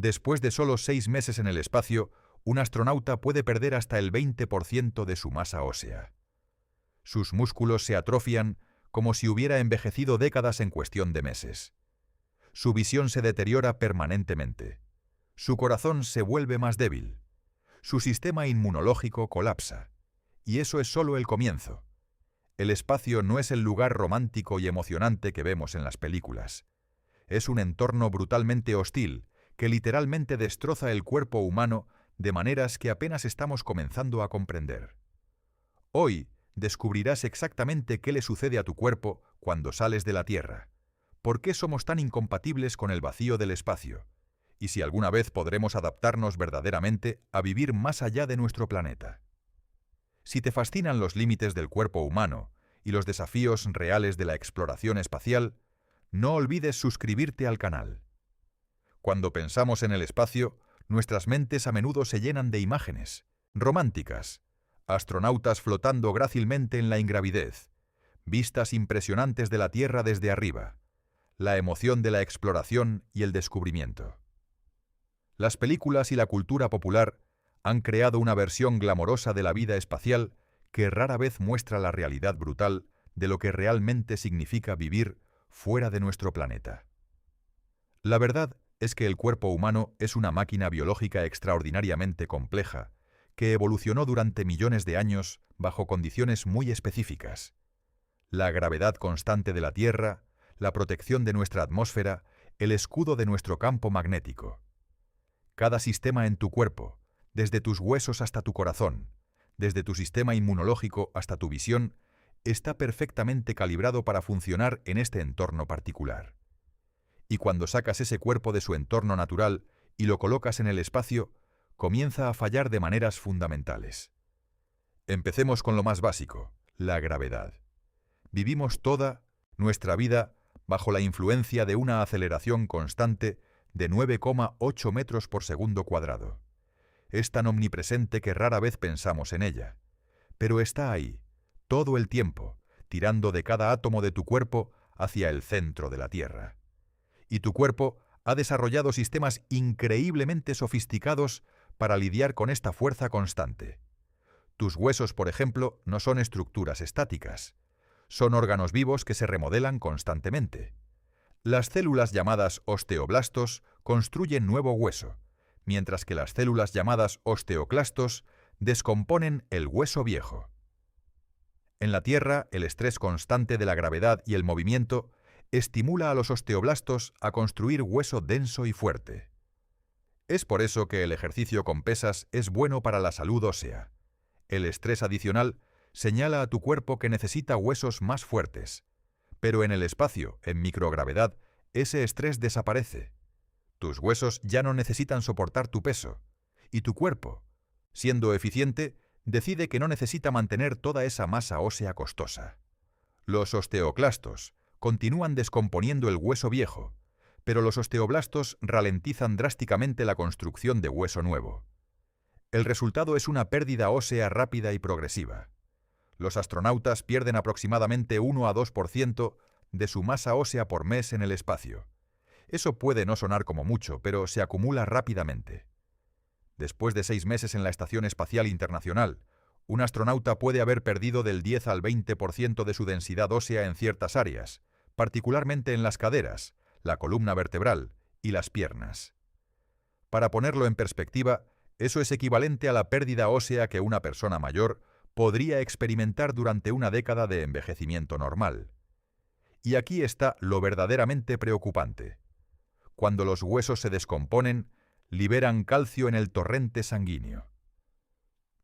Después de solo 6 meses en el espacio, un astronauta puede perder hasta el 20% de su masa ósea. Sus músculos se atrofian como si hubiera envejecido décadas en cuestión de meses. Su visión se deteriora permanentemente. Su corazón se vuelve más débil. Su sistema inmunológico colapsa. Y eso es solo el comienzo. El espacio no es el lugar romántico y emocionante que vemos en las películas. Es un entorno brutalmente hostil que literalmente destroza el cuerpo humano de maneras que apenas estamos comenzando a comprender. Hoy descubrirás exactamente qué le sucede a tu cuerpo cuando sales de la Tierra, por qué somos tan incompatibles con el vacío del espacio, y si alguna vez podremos adaptarnos verdaderamente a vivir más allá de nuestro planeta. Si te fascinan los límites del cuerpo humano y los desafíos reales de la exploración espacial, no olvides suscribirte al canal. Cuando pensamos en el espacio, nuestras mentes a menudo se llenan de imágenes románticas, astronautas flotando grácilmente en la ingravidez, vistas impresionantes de la Tierra desde arriba, la emoción de la exploración y el descubrimiento. Las películas y la cultura popular han creado una versión glamorosa de la vida espacial que rara vez muestra la realidad brutal de lo que realmente significa vivir fuera de nuestro planeta. La verdad es que el cuerpo humano es una máquina biológica extraordinariamente compleja que evolucionó durante millones de años bajo condiciones muy específicas. La gravedad constante de la Tierra, la protección de nuestra atmósfera, el escudo de nuestro campo magnético. Cada sistema en tu cuerpo, desde tus huesos hasta tu corazón, desde tu sistema inmunológico hasta tu visión, está perfectamente calibrado para funcionar en este entorno particular. Y cuando sacas ese cuerpo de su entorno natural y lo colocas en el espacio, comienza a fallar de maneras fundamentales. Empecemos con lo más básico, la gravedad. Vivimos toda nuestra vida bajo la influencia de una aceleración constante de 9,8 metros por segundo cuadrado. Es tan omnipresente que rara vez pensamos en ella. Pero está ahí, todo el tiempo, tirando de cada átomo de tu cuerpo hacia el centro de la Tierra. Y tu cuerpo ha desarrollado sistemas increíblemente sofisticados para lidiar con esta fuerza constante. Tus huesos, por ejemplo, no son estructuras estáticas. Son órganos vivos que se remodelan constantemente. Las células llamadas osteoblastos construyen nuevo hueso, mientras que las células llamadas osteoclastos descomponen el hueso viejo. En la Tierra, el estrés constante de la gravedad y el movimiento estimula a los osteoblastos a construir hueso denso y fuerte. Es por eso que el ejercicio con pesas es bueno para la salud ósea. El estrés adicional señala a tu cuerpo que necesita huesos más fuertes. Pero en el espacio, en microgravedad, ese estrés desaparece. Tus huesos ya no necesitan soportar tu peso. Y tu cuerpo, siendo eficiente, decide que no necesita mantener toda esa masa ósea costosa. Los osteoclastos continúan descomponiendo el hueso viejo, pero los osteoblastos ralentizan drásticamente la construcción de hueso nuevo. El resultado es una pérdida ósea rápida y progresiva. Los astronautas pierden aproximadamente 1 a 2% de su masa ósea por mes en el espacio. Eso puede no sonar como mucho, pero se acumula rápidamente. Después de 6 meses en la Estación Espacial Internacional, un astronauta puede haber perdido del 10 al 20% de su densidad ósea en ciertas áreas, particularmente en las caderas, la columna vertebral y las piernas. Para ponerlo en perspectiva, eso es equivalente a la pérdida ósea que una persona mayor podría experimentar durante una década de envejecimiento normal. Y aquí está lo verdaderamente preocupante. Cuando los huesos se descomponen, liberan calcio en el torrente sanguíneo.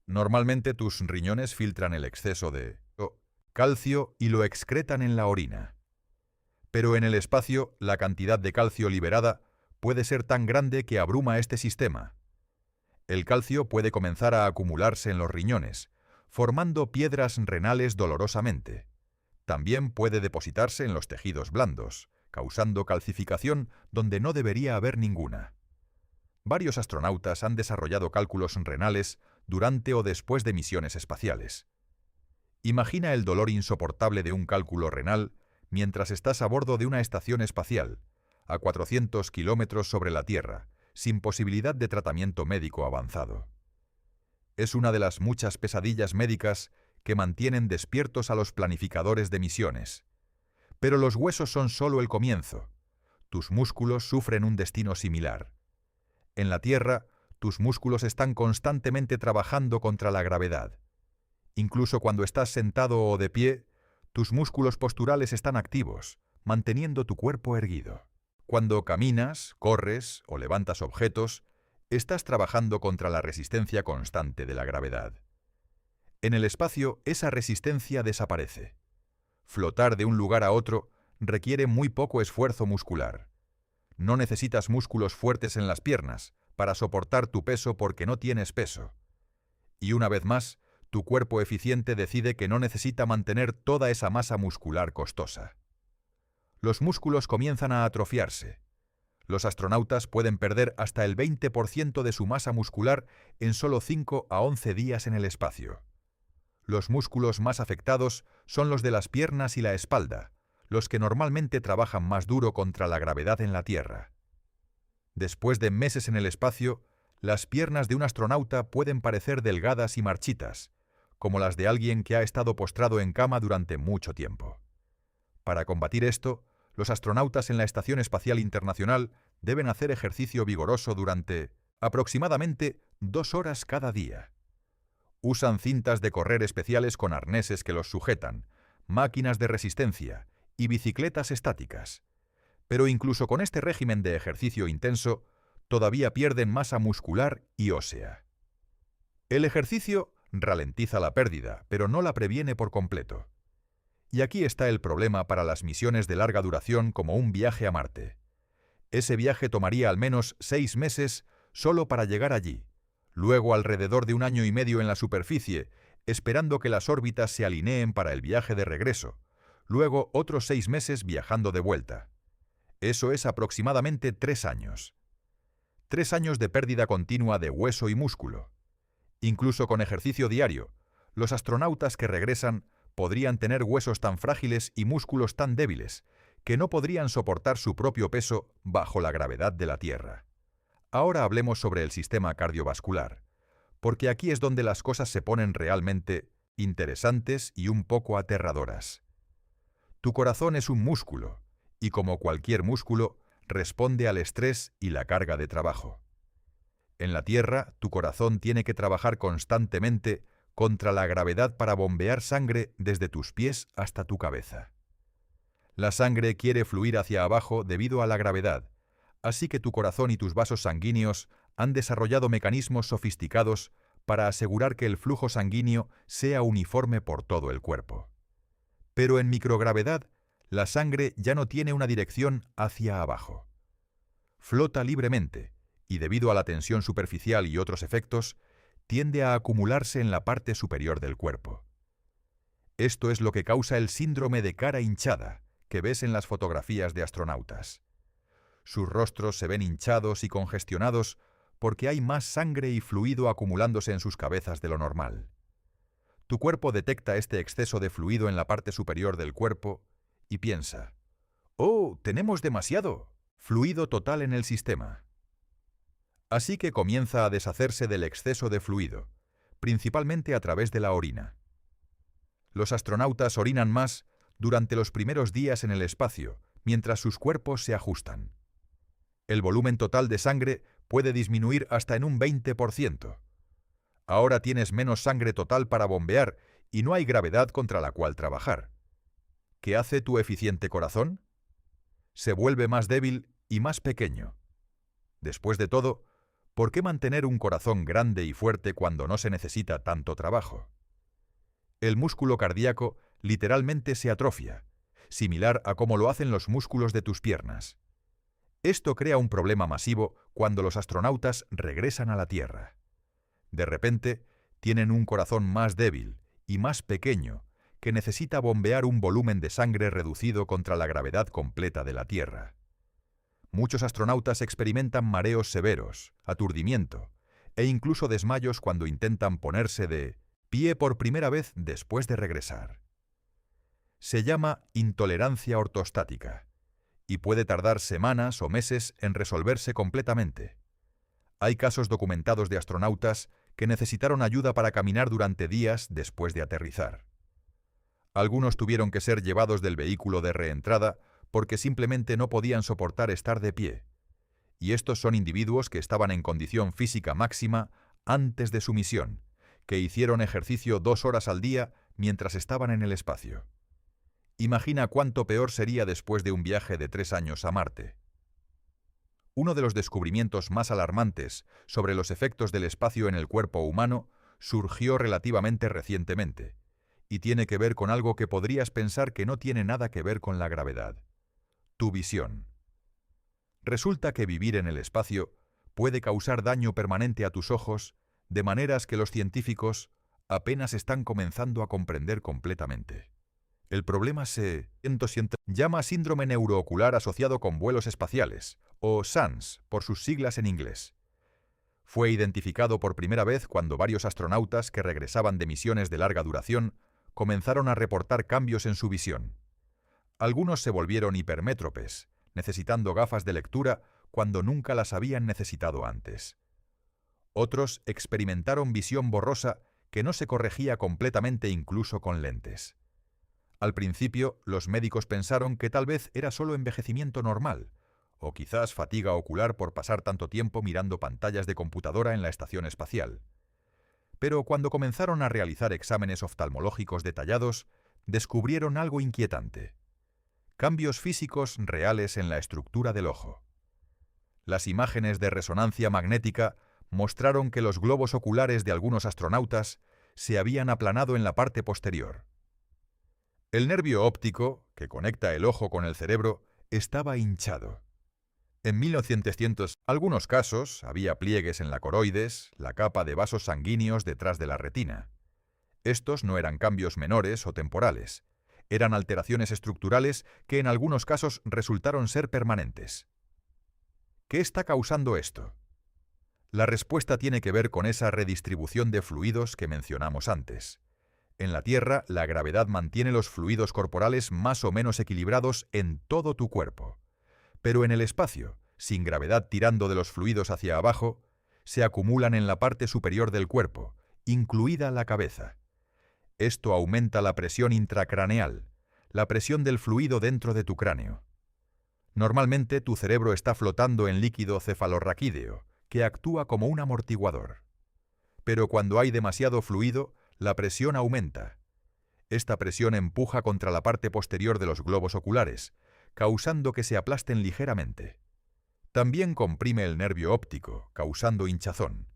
Normalmente tus riñones filtran el exceso de calcio y lo excretan en la orina. Pero en el espacio, la cantidad de calcio liberada puede ser tan grande que abruma este sistema. El calcio puede comenzar a acumularse en los riñones, formando piedras renales dolorosamente. También puede depositarse en los tejidos blandos, causando calcificación donde no debería haber ninguna. Varios astronautas han desarrollado cálculos renales durante o después de misiones espaciales. Imagina el dolor insoportable de un cálculo renal mientras estás a bordo de una estación espacial, a 400 kilómetros sobre la Tierra, sin posibilidad de tratamiento médico avanzado. Es una de las muchas pesadillas médicas que mantienen despiertos a los planificadores de misiones. Pero los huesos son solo el comienzo. Tus músculos sufren un destino similar. En la Tierra, tus músculos están constantemente trabajando contra la gravedad. Incluso cuando estás sentado o de pie, tus músculos posturales están activos, manteniendo tu cuerpo erguido. Cuando caminas, corres o levantas objetos, estás trabajando contra la resistencia constante de la gravedad. En el espacio, esa resistencia desaparece. Flotar de un lugar a otro requiere muy poco esfuerzo muscular. No necesitas músculos fuertes en las piernas para soportar tu peso porque no tienes peso. Y una vez más, tu cuerpo eficiente decide que no necesita mantener toda esa masa muscular costosa. Los músculos comienzan a atrofiarse. Los astronautas pueden perder hasta el 20% de su masa muscular en solo 5 a 11 días en el espacio. Los músculos más afectados son los de las piernas y la espalda, los que normalmente trabajan más duro contra la gravedad en la Tierra. Después de meses en el espacio, las piernas de un astronauta pueden parecer delgadas y marchitas, como las de alguien que ha estado postrado en cama durante mucho tiempo. Para combatir esto, los astronautas en la Estación Espacial Internacional deben hacer ejercicio vigoroso durante aproximadamente 2 horas cada día. Usan cintas de correr especiales con arneses que los sujetan, máquinas de resistencia y bicicletas estáticas. Pero incluso con este régimen de ejercicio intenso, todavía pierden masa muscular y ósea. El ejercicio ralentiza la pérdida, pero no la previene por completo. Y aquí está el problema para las misiones de larga duración como un viaje a Marte. Ese viaje tomaría al menos 6 meses solo para llegar allí, luego alrededor de 1 año y medio en la superficie, esperando que las órbitas se alineen para el viaje de regreso, luego otros 6 meses viajando de vuelta. Eso es aproximadamente 3 años. 3 años de pérdida continua de hueso y músculo. Incluso con ejercicio diario, los astronautas que regresan podrían tener huesos tan frágiles y músculos tan débiles que no podrían soportar su propio peso bajo la gravedad de la Tierra. Ahora hablemos sobre el sistema cardiovascular, porque aquí es donde las cosas se ponen realmente interesantes y un poco aterradoras. Tu corazón es un músculo, y como cualquier músculo, responde al estrés y la carga de trabajo. En la Tierra, tu corazón tiene que trabajar constantemente contra la gravedad para bombear sangre desde tus pies hasta tu cabeza. La sangre quiere fluir hacia abajo debido a la gravedad, así que tu corazón y tus vasos sanguíneos han desarrollado mecanismos sofisticados para asegurar que el flujo sanguíneo sea uniforme por todo el cuerpo. Pero en microgravedad, la sangre ya no tiene una dirección hacia abajo. Flota libremente, y debido a la tensión superficial y otros efectos, tiende a acumularse en la parte superior del cuerpo. Esto es lo que causa el síndrome de cara hinchada que ves en las fotografías de astronautas. Sus rostros se ven hinchados y congestionados porque hay más sangre y fluido acumulándose en sus cabezas de lo normal. Tu cuerpo detecta este exceso de fluido en la parte superior del cuerpo y piensa: «¡Oh, tenemos demasiado! Fluido total en el sistema». Así que comienza a deshacerse del exceso de fluido, principalmente a través de la orina. Los astronautas orinan más durante los primeros días en el espacio, mientras sus cuerpos se ajustan. El volumen total de sangre puede disminuir hasta en un 20%. Ahora tienes menos sangre total para bombear y no hay gravedad contra la cual trabajar. ¿Qué hace tu eficiente corazón? Se vuelve más débil y más pequeño. Después de todo, ¿por qué mantener un corazón grande y fuerte cuando no se necesita tanto trabajo? El músculo cardíaco literalmente se atrofia, similar a cómo lo hacen los músculos de tus piernas. Esto crea un problema masivo cuando los astronautas regresan a la Tierra. De repente, tienen un corazón más débil y más pequeño que necesita bombear un volumen de sangre reducido contra la gravedad completa de la Tierra. Muchos astronautas experimentan mareos severos, aturdimiento e incluso desmayos cuando intentan ponerse de pie por primera vez después de regresar. Se llama intolerancia ortostática y puede tardar semanas o meses en resolverse completamente. Hay casos documentados de astronautas que necesitaron ayuda para caminar durante días después de aterrizar. Algunos tuvieron que ser llevados del vehículo de reentrada porque simplemente no podían soportar estar de pie. Y estos son individuos que estaban en condición física máxima antes de su misión, que hicieron ejercicio 2 horas al día mientras estaban en el espacio. Imagina cuánto peor sería después de un viaje de 3 años a Marte. Uno de los descubrimientos más alarmantes sobre los efectos del espacio en el cuerpo humano surgió relativamente recientemente, y tiene que ver con algo que podrías pensar que no tiene nada que ver con la gravedad: tu visión. Resulta que vivir en el espacio puede causar daño permanente a tus ojos de maneras que los científicos apenas están comenzando a comprender completamente. El problema se llama síndrome neuroocular asociado con vuelos espaciales, o SANS, por sus siglas en inglés. Fue identificado por primera vez cuando varios astronautas que regresaban de misiones de larga duración comenzaron a reportar cambios en su visión. Algunos se volvieron hipermétropes, necesitando gafas de lectura cuando nunca las habían necesitado antes. Otros experimentaron visión borrosa que no se corregía completamente incluso con lentes. Al principio, los médicos pensaron que tal vez era solo envejecimiento normal, o quizás fatiga ocular por pasar tanto tiempo mirando pantallas de computadora en la estación espacial. Pero cuando comenzaron a realizar exámenes oftalmológicos detallados, descubrieron algo inquietante: cambios físicos reales en la estructura del ojo. Las imágenes de resonancia magnética mostraron que los globos oculares de algunos astronautas se habían aplanado en la parte posterior. El nervio óptico, que conecta el ojo con el cerebro, estaba hinchado. En 1900, algunos casos, había pliegues en la coroides, la capa de vasos sanguíneos detrás de la retina. Estos no eran cambios menores o temporales. Eran alteraciones estructurales que en algunos casos resultaron ser permanentes. ¿Qué está causando esto? La respuesta tiene que ver con esa redistribución de fluidos que mencionamos antes. En la Tierra, la gravedad mantiene los fluidos corporales más o menos equilibrados en todo tu cuerpo. Pero en el espacio, sin gravedad tirando de los fluidos hacia abajo, se acumulan en la parte superior del cuerpo, incluida la cabeza. Esto aumenta la presión intracraneal, la presión del fluido dentro de tu cráneo. Normalmente tu cerebro está flotando en líquido cefalorraquídeo, que actúa como un amortiguador. Pero cuando hay demasiado fluido, la presión aumenta. Esta presión empuja contra la parte posterior de los globos oculares, causando que se aplasten ligeramente. También comprime el nervio óptico, causando hinchazón.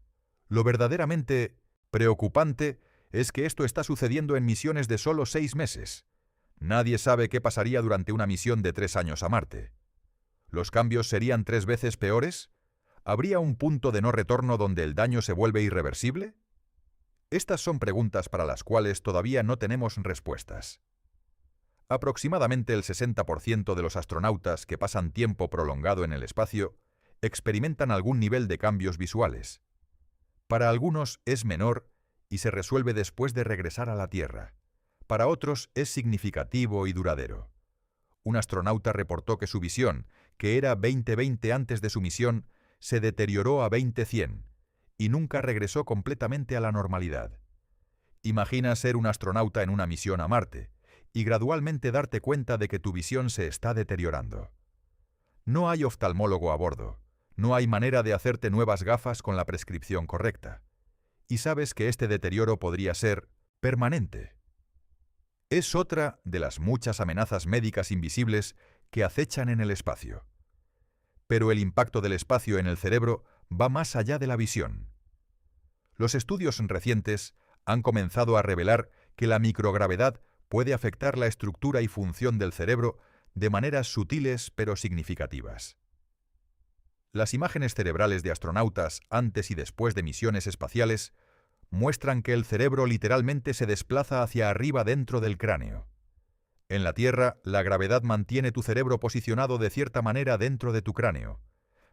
Lo verdaderamente preocupante es que esto está sucediendo en misiones de solo 6 meses. Nadie sabe qué pasaría durante una misión de 3 años a Marte. ¿Los cambios serían 3 veces peores? ¿Habría un punto de no retorno donde el daño se vuelve irreversible? Estas son preguntas para las cuales todavía no tenemos respuestas. Aproximadamente el 60% de los astronautas que pasan tiempo prolongado en el espacio experimentan algún nivel de cambios visuales. Para algunos es menor y se resuelve después de regresar a la Tierra. Para otros es significativo y duradero. Un astronauta reportó que su visión, que era 20/20 antes de su misión, se deterioró a 20/100 y nunca regresó completamente a la normalidad. Imagina ser un astronauta en una misión a Marte y gradualmente darte cuenta de que tu visión se está deteriorando. No hay oftalmólogo a bordo, no hay manera de hacerte nuevas gafas con la prescripción correcta. Y sabes que este deterioro podría ser permanente. Es otra de las muchas amenazas médicas invisibles que acechan en el espacio. Pero el impacto del espacio en el cerebro va más allá de la visión. Los estudios recientes han comenzado a revelar que la microgravedad puede afectar la estructura y función del cerebro de maneras sutiles pero significativas. Las imágenes cerebrales de astronautas antes y después de misiones espaciales muestran que el cerebro literalmente se desplaza hacia arriba dentro del cráneo. En la Tierra, la gravedad mantiene tu cerebro posicionado de cierta manera dentro de tu cráneo,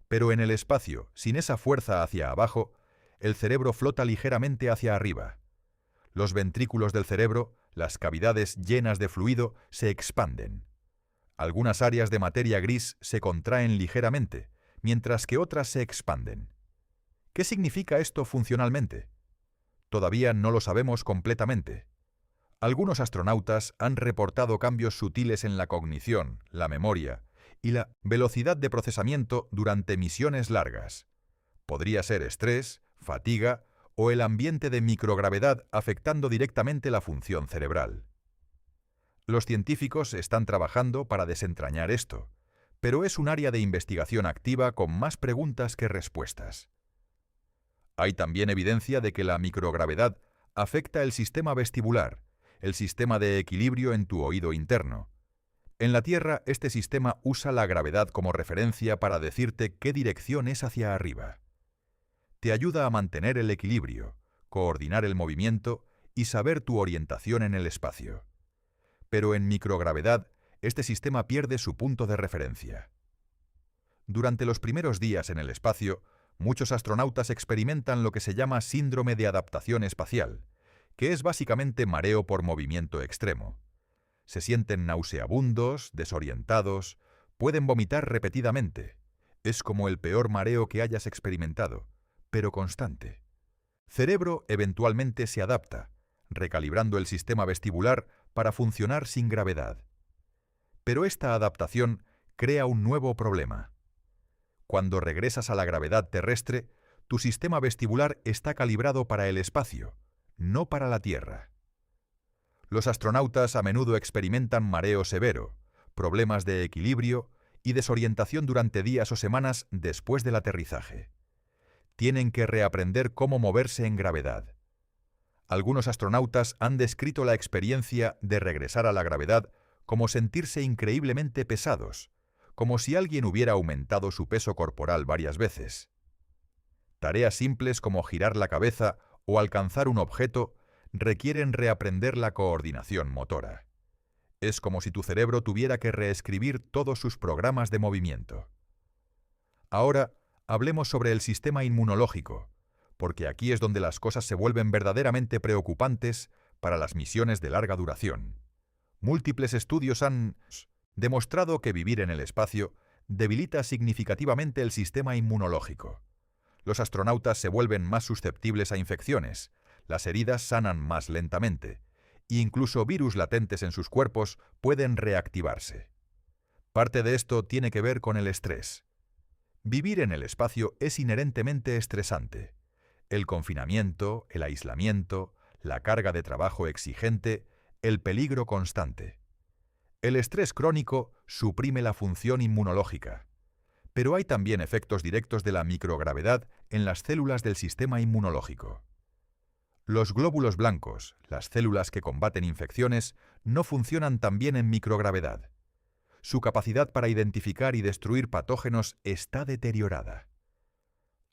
pero en el espacio, sin esa fuerza hacia abajo, el cerebro flota ligeramente hacia arriba. Los ventrículos del cerebro, las cavidades llenas de fluido, se expanden. Algunas áreas de materia gris se contraen ligeramente, mientras que otras se expanden. ¿Qué significa esto funcionalmente? Todavía no lo sabemos completamente. Algunos astronautas han reportado cambios sutiles en la cognición, la memoria y la velocidad de procesamiento durante misiones largas. Podría ser estrés, fatiga o el ambiente de microgravedad afectando directamente la función cerebral. Los científicos están trabajando para desentrañar esto, pero es un área de investigación activa con más preguntas que respuestas. Hay también evidencia de que la microgravedad afecta el sistema vestibular, el sistema de equilibrio en tu oído interno. En la Tierra, este sistema usa la gravedad como referencia para decirte qué dirección es hacia arriba. Te ayuda a mantener el equilibrio, coordinar el movimiento y saber tu orientación en el espacio. Pero en microgravedad, este sistema pierde su punto de referencia. Durante los primeros días en el espacio, muchos astronautas experimentan lo que se llama síndrome de adaptación espacial, que es básicamente mareo por movimiento extremo. Se sienten nauseabundos, desorientados, pueden vomitar repetidamente. Es como el peor mareo que hayas experimentado, pero constante. Cerebro eventualmente se adapta, recalibrando el sistema vestibular para funcionar sin gravedad. Pero esta adaptación crea un nuevo problema. Cuando regresas a la gravedad terrestre, tu sistema vestibular está calibrado para el espacio, no para la Tierra. Los astronautas a menudo experimentan mareo severo, problemas de equilibrio y desorientación durante días o semanas después del aterrizaje. Tienen que reaprender cómo moverse en gravedad. Algunos astronautas han descrito la experiencia de regresar a la gravedad como sentirse increíblemente pesados, como si alguien hubiera aumentado su peso corporal varias veces. Tareas simples como girar la cabeza o alcanzar un objeto requieren reaprender la coordinación motora. Es como si tu cerebro tuviera que reescribir todos sus programas de movimiento. Ahora, hablemos sobre el sistema inmunológico, porque aquí es donde las cosas se vuelven verdaderamente preocupantes para las misiones de larga duración. Múltiples estudios han demostrado que vivir en el espacio debilita significativamente el sistema inmunológico. Los astronautas se vuelven más susceptibles a infecciones, las heridas sanan más lentamente, e incluso virus latentes en sus cuerpos pueden reactivarse. Parte de esto tiene que ver con el estrés. Vivir en el espacio es inherentemente estresante. El confinamiento, el aislamiento, la carga de trabajo exigente, el peligro constante. El estrés crónico suprime la función inmunológica. Pero hay también efectos directos de la microgravedad en las células del sistema inmunológico. Los glóbulos blancos, las células que combaten infecciones, no funcionan tan bien en microgravedad. Su capacidad para identificar y destruir patógenos está deteriorada.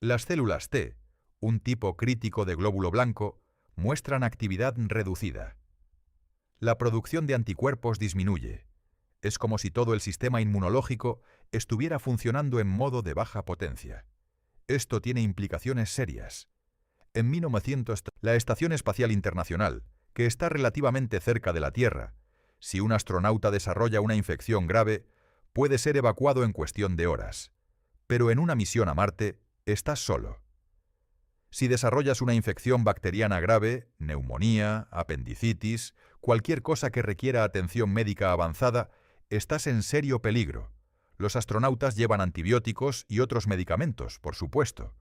Las células T, un tipo crítico de glóbulo blanco, muestran actividad reducida. La producción de anticuerpos disminuye. Es como si todo el sistema inmunológico estuviera funcionando en modo de baja potencia. Esto tiene implicaciones serias. En 1900, la Estación Espacial Internacional, que está relativamente cerca de la Tierra, si un astronauta desarrolla una infección grave, puede ser evacuado en cuestión de horas. Pero en una misión a Marte, estás solo. Si desarrollas una infección bacteriana grave, neumonía, apendicitis, cualquier cosa que requiera atención médica avanzada, estás en serio peligro. Los astronautas llevan antibióticos y otros medicamentos, por supuesto.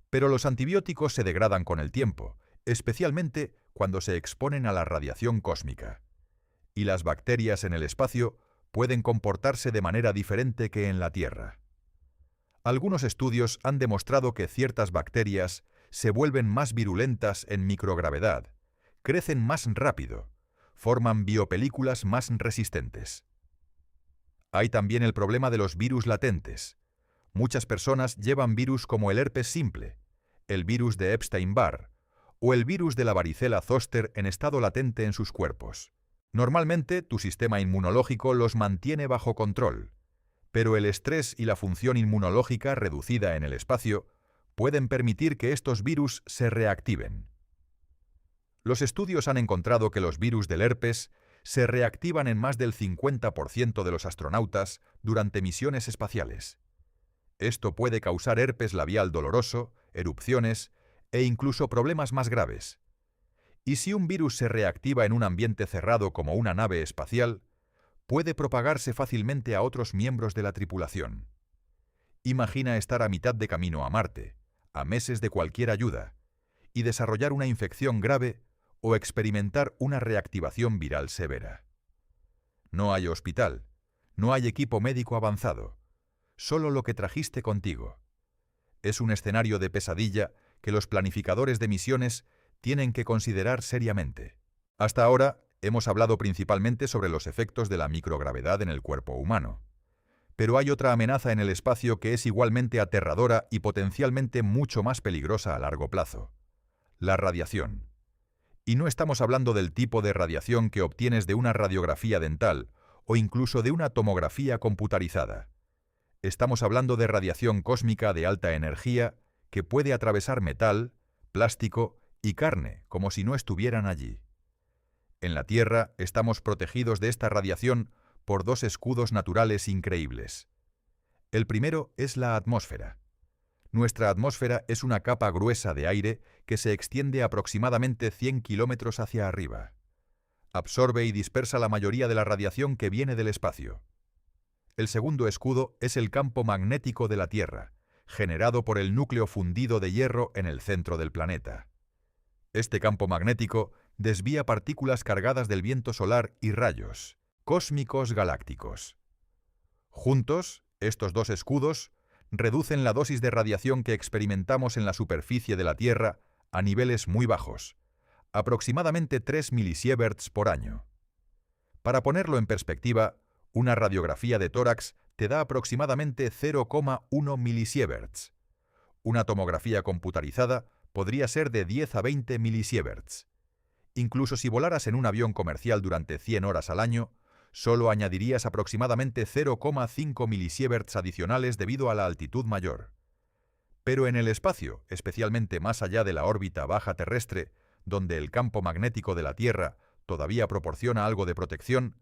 Pero los antibióticos se degradan con el tiempo, especialmente cuando se exponen a la radiación cósmica. Y las bacterias en el espacio pueden comportarse de manera diferente que en la Tierra. Algunos estudios han demostrado que ciertas bacterias se vuelven más virulentas en microgravedad, crecen más rápido, forman biopelículas más resistentes. Hay también el problema de los virus latentes. Muchas personas llevan virus como el herpes simple, el virus de Epstein-Barr o el virus de la varicela zóster en estado latente en sus cuerpos. Normalmente, tu sistema inmunológico los mantiene bajo control, pero el estrés y la función inmunológica reducida en el espacio pueden permitir que estos virus se reactiven. Los estudios han encontrado que los virus del herpes se reactivan en más del 50% de los astronautas durante misiones espaciales. Esto puede causar herpes labial doloroso, erupciones e incluso problemas más graves. Y si un virus se reactiva en un ambiente cerrado como una nave espacial, puede propagarse fácilmente a otros miembros de la tripulación. Imagina estar a mitad de camino a Marte, a meses de cualquier ayuda, y desarrollar una infección grave o experimentar una reactivación viral severa. No hay hospital, no hay equipo médico avanzado, solo lo que trajiste contigo. Es un escenario de pesadilla que los planificadores de misiones tienen que considerar seriamente. Hasta ahora hemos hablado principalmente sobre los efectos de la microgravedad en el cuerpo humano. Pero hay otra amenaza en el espacio que es igualmente aterradora y potencialmente mucho más peligrosa a largo plazo: la radiación. Y no estamos hablando del tipo de radiación que obtienes de una radiografía dental o incluso de una tomografía computarizada. Estamos hablando de radiación cósmica de alta energía que puede atravesar metal, plástico y carne como si no estuvieran allí. En la Tierra estamos protegidos de esta radiación por dos escudos naturales increíbles. El primero es la atmósfera. Nuestra atmósfera es una capa gruesa de aire que se extiende aproximadamente 100 kilómetros hacia arriba. Absorbe y dispersa la mayoría de la radiación que viene del espacio. El segundo escudo es el campo magnético de la Tierra, generado por el núcleo fundido de hierro en el centro del planeta. Este campo magnético desvía partículas cargadas del viento solar y rayos cósmicos galácticos. Juntos, estos dos escudos reducen la dosis de radiación que experimentamos en la superficie de la Tierra a niveles muy bajos, aproximadamente 3 milisieverts por año. Para ponerlo en perspectiva, una radiografía de tórax te da aproximadamente 0,1 milisieverts. Una tomografía computarizada podría ser de 10 a 20 milisieverts. Incluso si volaras en un avión comercial durante 100 horas al año, solo añadirías aproximadamente 0,5 milisieverts adicionales debido a la altitud mayor. Pero en el espacio, especialmente más allá de la órbita baja terrestre, donde el campo magnético de la Tierra todavía proporciona algo de protección,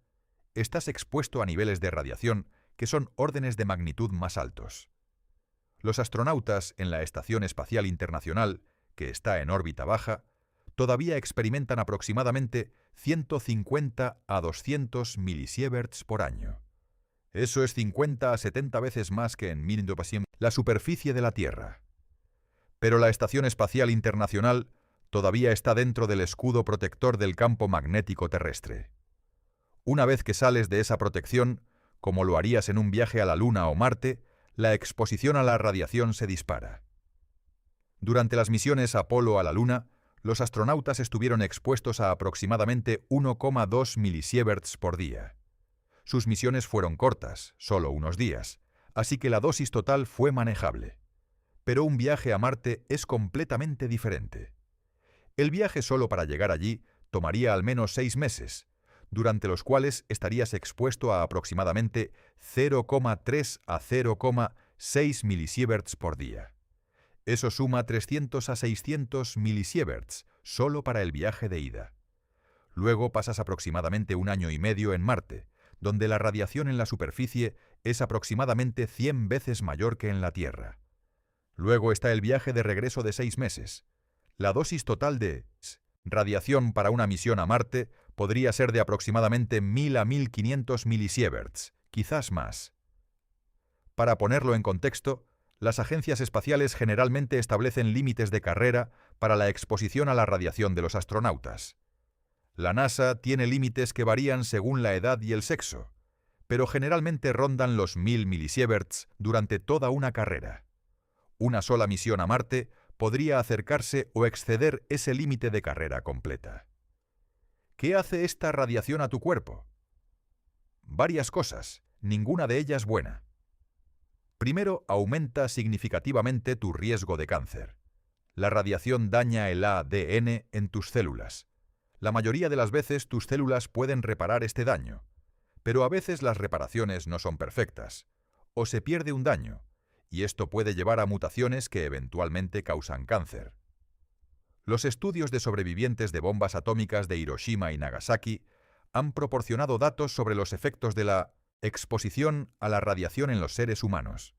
estás expuesto a niveles de radiación que son órdenes de magnitud más altos. Los astronautas en la Estación Espacial Internacional, que está en órbita baja, todavía experimentan aproximadamente 150 a 200 milisieverts por año. Eso es 50 a 70 veces más que en la superficie de la Tierra. Pero la Estación Espacial Internacional todavía está dentro del escudo protector del campo magnético terrestre. Una vez que sales de esa protección, como lo harías en un viaje a la Luna o Marte, la exposición a la radiación se dispara. Durante las misiones Apolo a la Luna, los astronautas estuvieron expuestos a aproximadamente 1,2 milisieverts por día. Sus misiones fueron cortas, solo unos días, así que la dosis total fue manejable. Pero un viaje a Marte es completamente diferente. El viaje solo para llegar allí tomaría al menos 6 meses, durante los cuales estarías expuesto a aproximadamente 0,3 a 0,6 milisieverts por día. Eso suma 300 a 600 milisieverts solo para el viaje de ida. Luego pasas aproximadamente 1 año y medio en Marte, donde la radiación en la superficie es aproximadamente 100 veces mayor que en la Tierra. Luego está el viaje de regreso de 6 meses. La dosis total de radiación para una misión a Marte podría ser de aproximadamente 1000 a 1500 milisieverts, quizás más. Para ponerlo en contexto, las agencias espaciales generalmente establecen límites de carrera para la exposición a la radiación de los astronautas. La NASA tiene límites que varían según la edad y el sexo, pero generalmente rondan los 1000 milisieverts durante toda una carrera. Una sola misión a Marte podría acercarse o exceder ese límite de carrera completa. ¿Qué hace esta radiación a tu cuerpo? Varias cosas, ninguna de ellas buena. Primero, aumenta significativamente tu riesgo de cáncer. La radiación daña el ADN en tus células. La mayoría de las veces tus células pueden reparar este daño, pero a veces las reparaciones no son perfectas, o se pierde un daño, y esto puede llevar a mutaciones que eventualmente causan cáncer. Los estudios de sobrevivientes de bombas atómicas de Hiroshima y Nagasaki han proporcionado datos sobre los efectos de la exposición a la radiación en los seres humanos.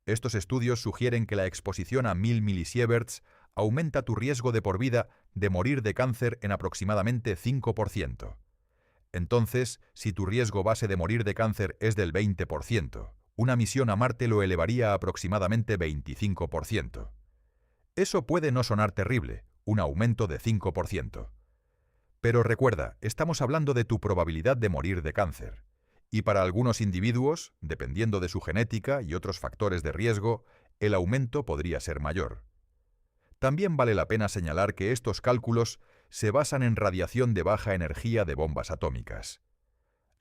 Estos estudios sugieren que la exposición a 1000 milisieverts aumenta tu riesgo de por vida de morir de cáncer en aproximadamente 5%. Entonces, si tu riesgo base de morir de cáncer es del 20%, una misión a Marte lo elevaría a aproximadamente 25%. Eso puede no sonar terrible, un aumento de 5%. Pero recuerda, estamos hablando de tu probabilidad de morir de cáncer. Y para algunos individuos, dependiendo de su genética y otros factores de riesgo, el aumento podría ser mayor. También vale la pena señalar que estos cálculos se basan en radiación de baja energía de bombas atómicas.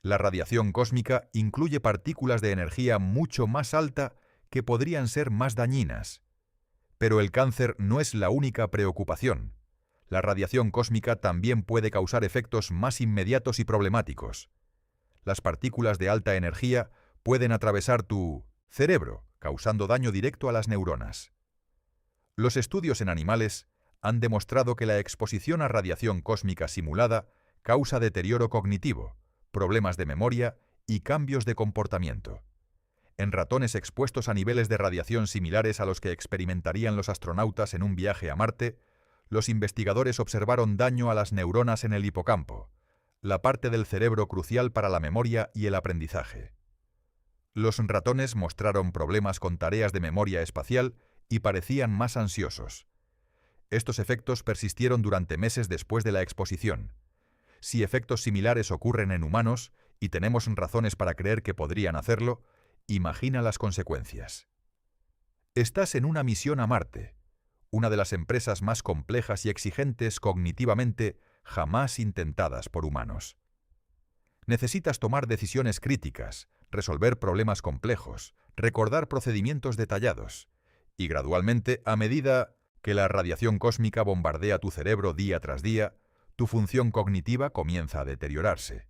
La radiación cósmica incluye partículas de energía mucho más alta que podrían ser más dañinas. Pero el cáncer no es la única preocupación. La radiación cósmica también puede causar efectos más inmediatos y problemáticos. Las partículas de alta energía pueden atravesar tu cerebro, causando daño directo a las neuronas. Los estudios en animales han demostrado que la exposición a radiación cósmica simulada causa deterioro cognitivo, problemas de memoria y cambios de comportamiento. En ratones expuestos a niveles de radiación similares a los que experimentarían los astronautas en un viaje a Marte, los investigadores observaron daño a las neuronas en el hipocampo, la parte del cerebro crucial para la memoria y el aprendizaje. Los ratones mostraron problemas con tareas de memoria espacial y parecían más ansiosos. Estos efectos persistieron durante meses después de la exposición. Si efectos similares ocurren en humanos, y tenemos razones para creer que podrían hacerlo, imagina las consecuencias. Estás en una misión a Marte, una de las empresas más complejas y exigentes cognitivamente jamás intentadas por humanos. Necesitas tomar decisiones críticas, resolver problemas complejos, recordar procedimientos detallados, y gradualmente, a medida que la radiación cósmica bombardea tu cerebro día tras día, tu función cognitiva comienza a deteriorarse.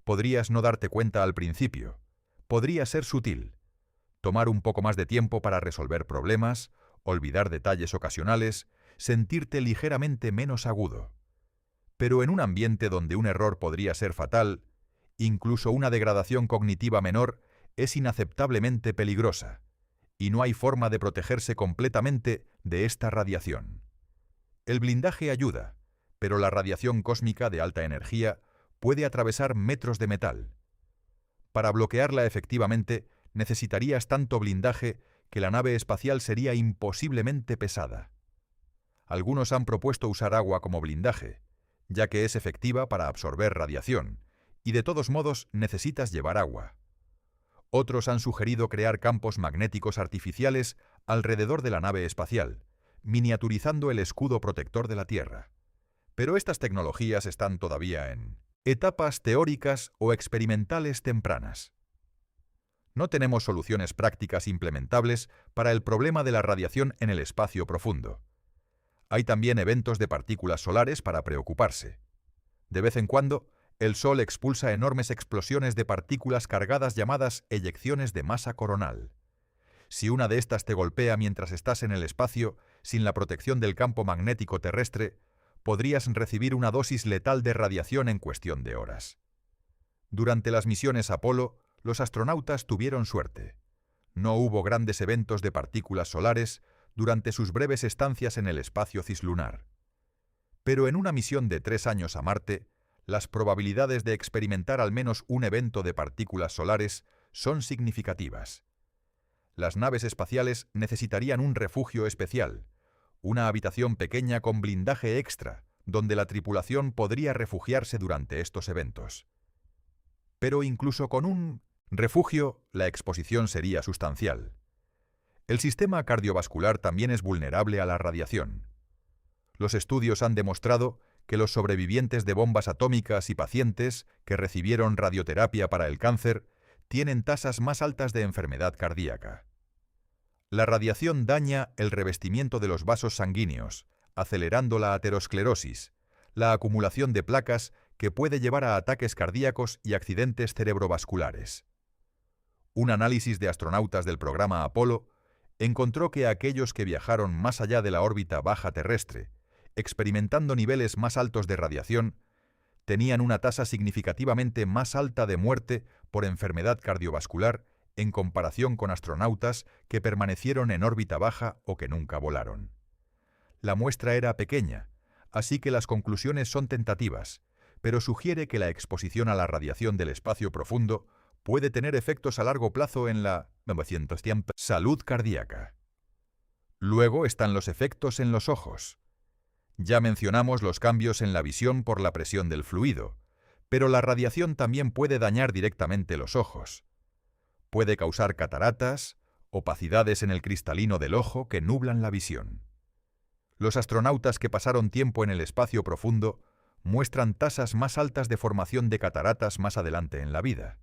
Podrías no darte cuenta al principio. Podría ser sutil. Tomar un poco más de tiempo para resolver problemas, olvidar detalles ocasionales, sentirte ligeramente menos agudo. Pero en un ambiente donde un error podría ser fatal, incluso una degradación cognitiva menor es inaceptablemente peligrosa, y no hay forma de protegerse completamente de esta radiación. El blindaje ayuda, pero la radiación cósmica de alta energía puede atravesar metros de metal. Para bloquearla efectivamente, necesitarías tanto blindaje que la nave espacial sería imposiblemente pesada. Algunos han propuesto usar agua como blindaje, ya que es efectiva para absorber radiación, y de todos modos necesitas llevar agua. Otros han sugerido crear campos magnéticos artificiales alrededor de la nave espacial, miniaturizando el escudo protector de la Tierra. Pero estas tecnologías están todavía en etapas teóricas o experimentales tempranas. No tenemos soluciones prácticas implementables para el problema de la radiación en el espacio profundo. Hay también eventos de partículas solares para preocuparse. De vez en cuando, el Sol expulsa enormes explosiones de partículas cargadas llamadas eyecciones de masa coronal. Si una de estas te golpea mientras estás en el espacio, sin la protección del campo magnético terrestre, podrías recibir una dosis letal de radiación en cuestión de horas. Durante las misiones Apolo, los astronautas tuvieron suerte. No hubo grandes eventos de partículas solares durante sus breves estancias en el espacio cislunar. Pero en una misión de 3 años a Marte, las probabilidades de experimentar al menos un evento de partículas solares son significativas. Las naves espaciales necesitarían un refugio especial, una habitación pequeña con blindaje extra, donde la tripulación podría refugiarse durante estos eventos. Pero incluso con un refugio, la exposición sería sustancial. El sistema cardiovascular también es vulnerable a la radiación. Los estudios han demostrado que los sobrevivientes de bombas atómicas y pacientes que recibieron radioterapia para el cáncer tienen tasas más altas de enfermedad cardíaca. La radiación daña el revestimiento de los vasos sanguíneos, acelerando la aterosclerosis, la acumulación de placas que puede llevar a ataques cardíacos y accidentes cerebrovasculares. Un análisis de astronautas del programa Apolo encontró que aquellos que viajaron más allá de la órbita baja terrestre, experimentando niveles más altos de radiación, tenían una tasa significativamente más alta de muerte por enfermedad cardiovascular en comparación con astronautas que permanecieron en órbita baja o que nunca volaron. La muestra era pequeña, así que las conclusiones son tentativas, pero sugiere que la exposición a la radiación del espacio profundo puede tener efectos a largo plazo en la salud cardíaca. Luego están los efectos en los ojos. Ya mencionamos los cambios en la visión por la presión del fluido, pero la radiación también puede dañar directamente los ojos. Puede causar cataratas, opacidades en el cristalino del ojo que nublan la visión. Los astronautas que pasaron tiempo en el espacio profundo muestran tasas más altas de formación de cataratas más adelante en la vida.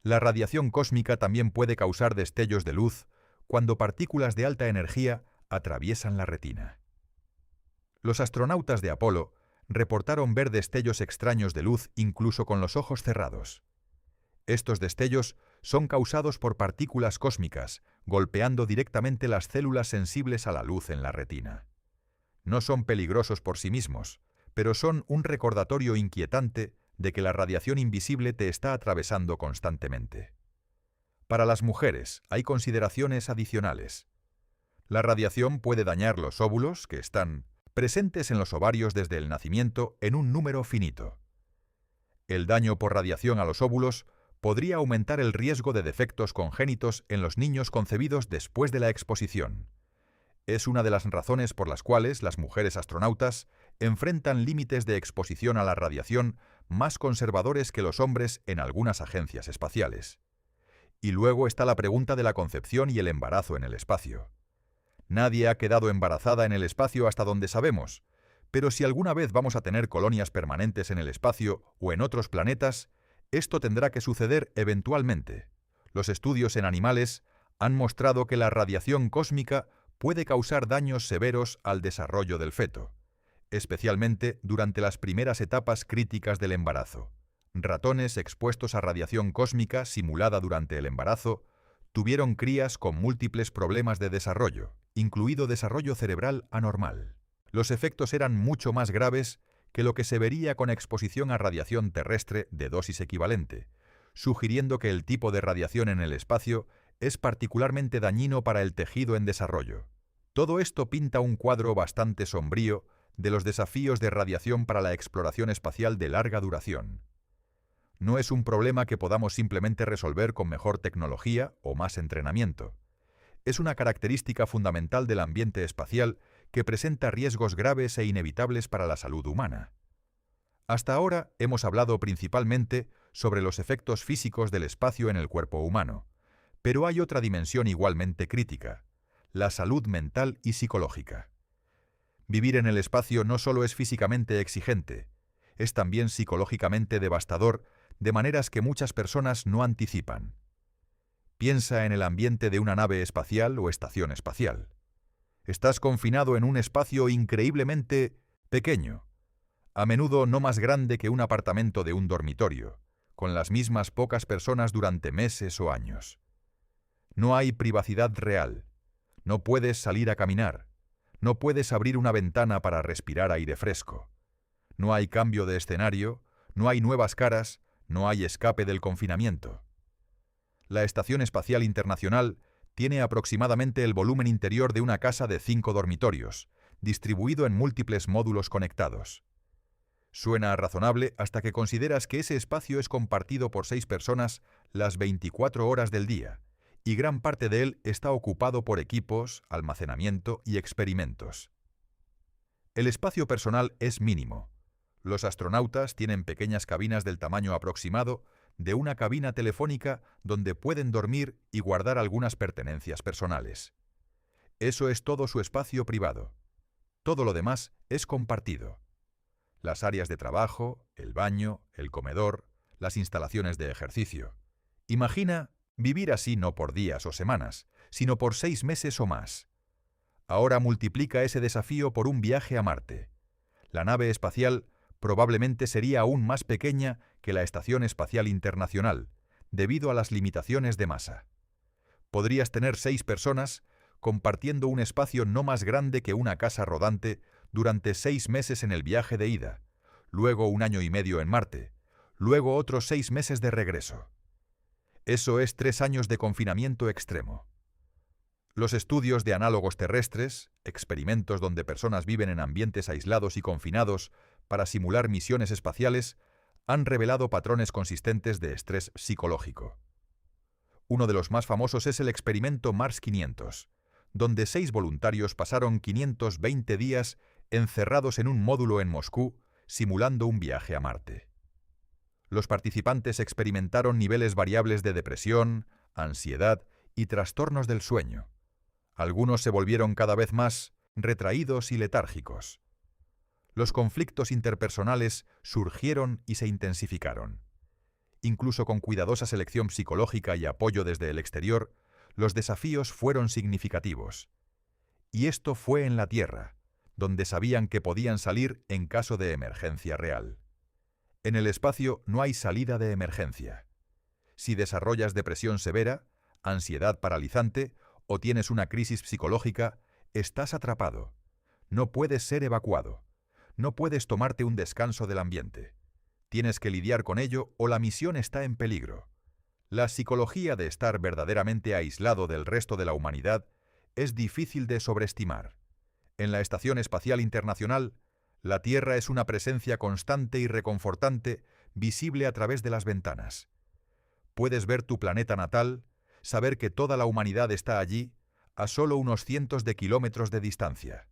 La radiación cósmica también puede causar destellos de luz cuando partículas de alta energía atraviesan la retina. Los astronautas de Apolo reportaron ver destellos extraños de luz incluso con los ojos cerrados. Estos destellos son causados por partículas cósmicas golpeando directamente las células sensibles a la luz en la retina. No son peligrosos por sí mismos, pero son un recordatorio inquietante de que la radiación invisible te está atravesando constantemente. Para las mujeres hay consideraciones adicionales. La radiación puede dañar los óvulos, que están presentes en los ovarios desde el nacimiento en un número finito. El daño por radiación a los óvulos podría aumentar el riesgo de defectos congénitos en los niños concebidos después de la exposición. Es una de las razones por las cuales las mujeres astronautas enfrentan límites de exposición a la radiación más conservadores que los hombres en algunas agencias espaciales. Y luego está la pregunta de la concepción y el embarazo en el espacio. Nadie ha quedado embarazada en el espacio hasta donde sabemos, pero si alguna vez vamos a tener colonias permanentes en el espacio o en otros planetas, esto tendrá que suceder eventualmente. Los estudios en animales han mostrado que la radiación cósmica puede causar daños severos al desarrollo del feto, especialmente durante las primeras etapas críticas del embarazo. Ratones expuestos a radiación cósmica simulada durante el embarazo tuvieron crías con múltiples problemas de desarrollo, incluido desarrollo cerebral anormal. Los efectos eran mucho más graves que lo que se vería con exposición a radiación terrestre de dosis equivalente, sugiriendo que el tipo de radiación en el espacio es particularmente dañino para el tejido en desarrollo. Todo esto pinta un cuadro bastante sombrío de los desafíos de radiación para la exploración espacial de larga duración. No es un problema que podamos simplemente resolver con mejor tecnología o más entrenamiento. Es una característica fundamental del ambiente espacial que presenta riesgos graves e inevitables para la salud humana. Hasta ahora hemos hablado principalmente sobre los efectos físicos del espacio en el cuerpo humano, pero hay otra dimensión igualmente crítica: la salud mental y psicológica. Vivir en el espacio no solo es físicamente exigente, es también psicológicamente devastador de maneras que muchas personas no anticipan. Piensa en el ambiente de una nave espacial o estación espacial. Estás confinado en un espacio increíblemente pequeño, a menudo no más grande que un apartamento de un dormitorio, con las mismas pocas personas durante meses o años. No hay privacidad real. No puedes salir a caminar. No puedes abrir una ventana para respirar aire fresco. No hay cambio de escenario, no hay nuevas caras, no hay escape del confinamiento. La Estación Espacial Internacional tiene aproximadamente el volumen interior de una casa de 5 dormitorios, distribuido en múltiples módulos conectados. Suena razonable hasta que consideras que ese espacio es compartido por 6 personas las 24 horas del día, y gran parte de él está ocupado por equipos, almacenamiento y experimentos. El espacio personal es mínimo. Los astronautas tienen pequeñas cabinas del tamaño aproximado de una cabina telefónica donde pueden dormir y guardar algunas pertenencias personales. Eso es todo su espacio privado. Todo lo demás es compartido. Las áreas de trabajo, el baño, el comedor, las instalaciones de ejercicio. Imagina vivir así no por días o semanas, sino por 6 meses o más. Ahora multiplica ese desafío por un viaje a Marte. La nave espacial probablemente sería aún más pequeña que la Estación Espacial Internacional, debido a las limitaciones de masa. Podrías tener 6 personas compartiendo un espacio no más grande que una casa rodante durante 6 meses en el viaje de ida, luego 1 año y medio en Marte, luego otros 6 meses de regreso. Eso es 3 años de confinamiento extremo. Los estudios de análogos terrestres, experimentos donde personas viven en ambientes aislados y confinados para simular misiones espaciales, han revelado patrones consistentes de estrés psicológico. Uno de los más famosos es el experimento Mars 500, donde 6 voluntarios pasaron 520 días encerrados en un módulo en Moscú, simulando un viaje a Marte. Los participantes experimentaron niveles variables de depresión, ansiedad y trastornos del sueño. Algunos se volvieron cada vez más retraídos y letárgicos. Los conflictos interpersonales surgieron y se intensificaron. Incluso con cuidadosa selección psicológica y apoyo desde el exterior, los desafíos fueron significativos. Y esto fue en la Tierra, donde sabían que podían salir en caso de emergencia real. En el espacio no hay salida de emergencia. Si desarrollas depresión severa, ansiedad paralizante o tienes una crisis psicológica, estás atrapado. No puedes ser evacuado. No puedes tomarte un descanso del ambiente. Tienes que lidiar con ello o la misión está en peligro. La psicología de estar verdaderamente aislado del resto de la humanidad es difícil de sobreestimar. En la Estación Espacial Internacional, la Tierra es una presencia constante y reconfortante, visible a través de las ventanas. Puedes ver tu planeta natal, saber que toda la humanidad está allí, a solo unos cientos de kilómetros de distancia.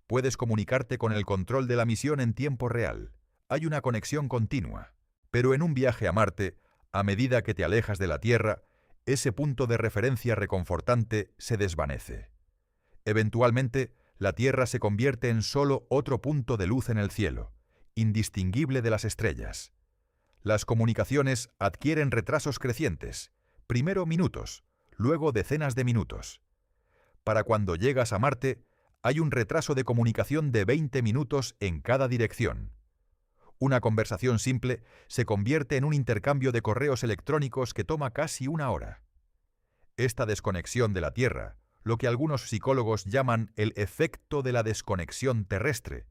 Puedes comunicarte con el control de la misión en tiempo real. Hay una conexión continua. Pero en un viaje a Marte, a medida que te alejas de la Tierra, ese punto de referencia reconfortante se desvanece. Eventualmente, la Tierra se convierte en solo otro punto de luz en el cielo, indistinguible de las estrellas. Las comunicaciones adquieren retrasos crecientes, primero minutos, luego decenas de minutos. Para cuando llegas a Marte, hay un retraso de comunicación de 20 minutos en cada dirección. Una conversación simple se convierte en un intercambio de correos electrónicos que toma casi 1 hora. Esta desconexión de la Tierra, lo que algunos psicólogos llaman el efecto de la desconexión terrestre,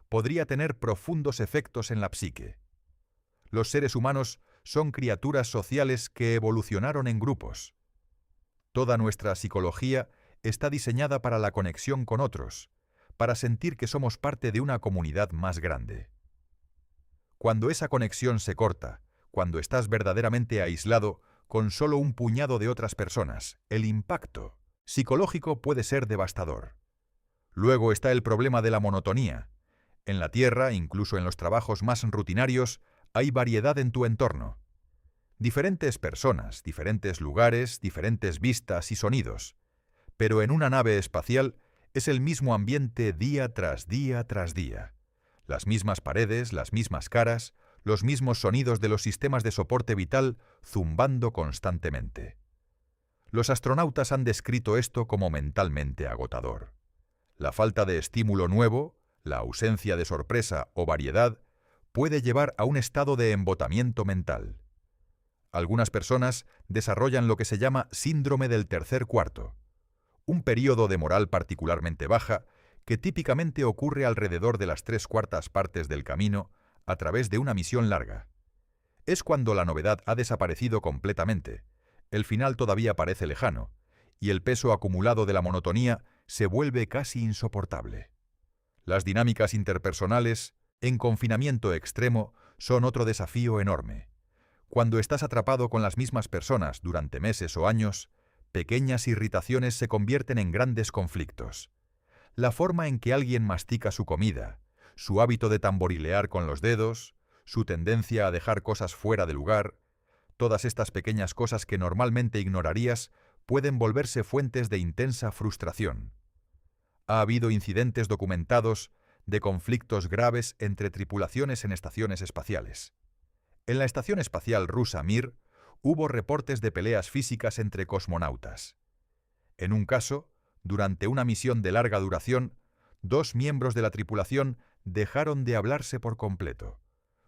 podría tener profundos efectos en la psique. Los seres humanos son criaturas sociales que evolucionaron en grupos. Toda nuestra psicología está diseñada para la conexión con otros, para sentir que somos parte de una comunidad más grande. Cuando esa conexión se corta, cuando estás verdaderamente aislado con solo un puñado de otras personas, el impacto psicológico puede ser devastador. Luego está el problema de la monotonía. En la Tierra, incluso en los trabajos más rutinarios, hay variedad en tu entorno. Diferentes personas, diferentes lugares, diferentes vistas y sonidos. Pero en una nave espacial es el mismo ambiente día tras día tras día. Las mismas paredes, las mismas caras, los mismos sonidos de los sistemas de soporte vital zumbando constantemente. Los astronautas han descrito esto como mentalmente agotador. La falta de estímulo nuevo, la ausencia de sorpresa o variedad, puede llevar a un estado de embotamiento mental. Algunas personas desarrollan lo que se llama síndrome del tercer cuarto, un período de moral particularmente baja que típicamente ocurre alrededor de las 3/4 partes del camino a través de una misión larga. Es cuando la novedad ha desaparecido completamente, el final todavía parece lejano, y el peso acumulado de la monotonía se vuelve casi insoportable. Las dinámicas interpersonales, en confinamiento extremo, son otro desafío enorme. Cuando estás atrapado con las mismas personas durante meses o años, pequeñas irritaciones se convierten en grandes conflictos. La forma en que alguien mastica su comida, su hábito de tamborilear con los dedos, su tendencia a dejar cosas fuera de lugar, todas estas pequeñas cosas que normalmente ignorarías pueden volverse fuentes de intensa frustración. Ha habido incidentes documentados de conflictos graves entre tripulaciones en estaciones espaciales. En la Estación Espacial Rusa Mir hubo reportes de peleas físicas entre cosmonautas. En un caso, durante una misión de larga duración, 2 miembros de la tripulación dejaron de hablarse por completo,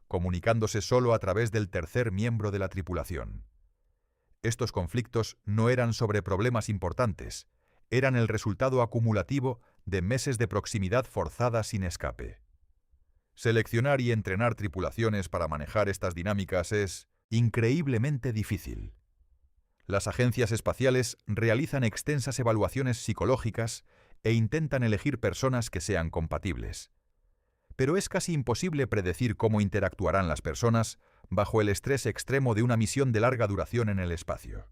comunicándose solo a través del tercer miembro de la tripulación. Estos conflictos no eran sobre problemas importantes, eran el resultado acumulativo de meses de proximidad forzada sin escape. Seleccionar y entrenar tripulaciones para manejar estas dinámicas es increíblemente difícil. Las agencias espaciales realizan extensas evaluaciones psicológicas e intentan elegir personas que sean compatibles. Pero es casi imposible predecir cómo interactuarán las personas bajo el estrés extremo de una misión de larga duración en el espacio.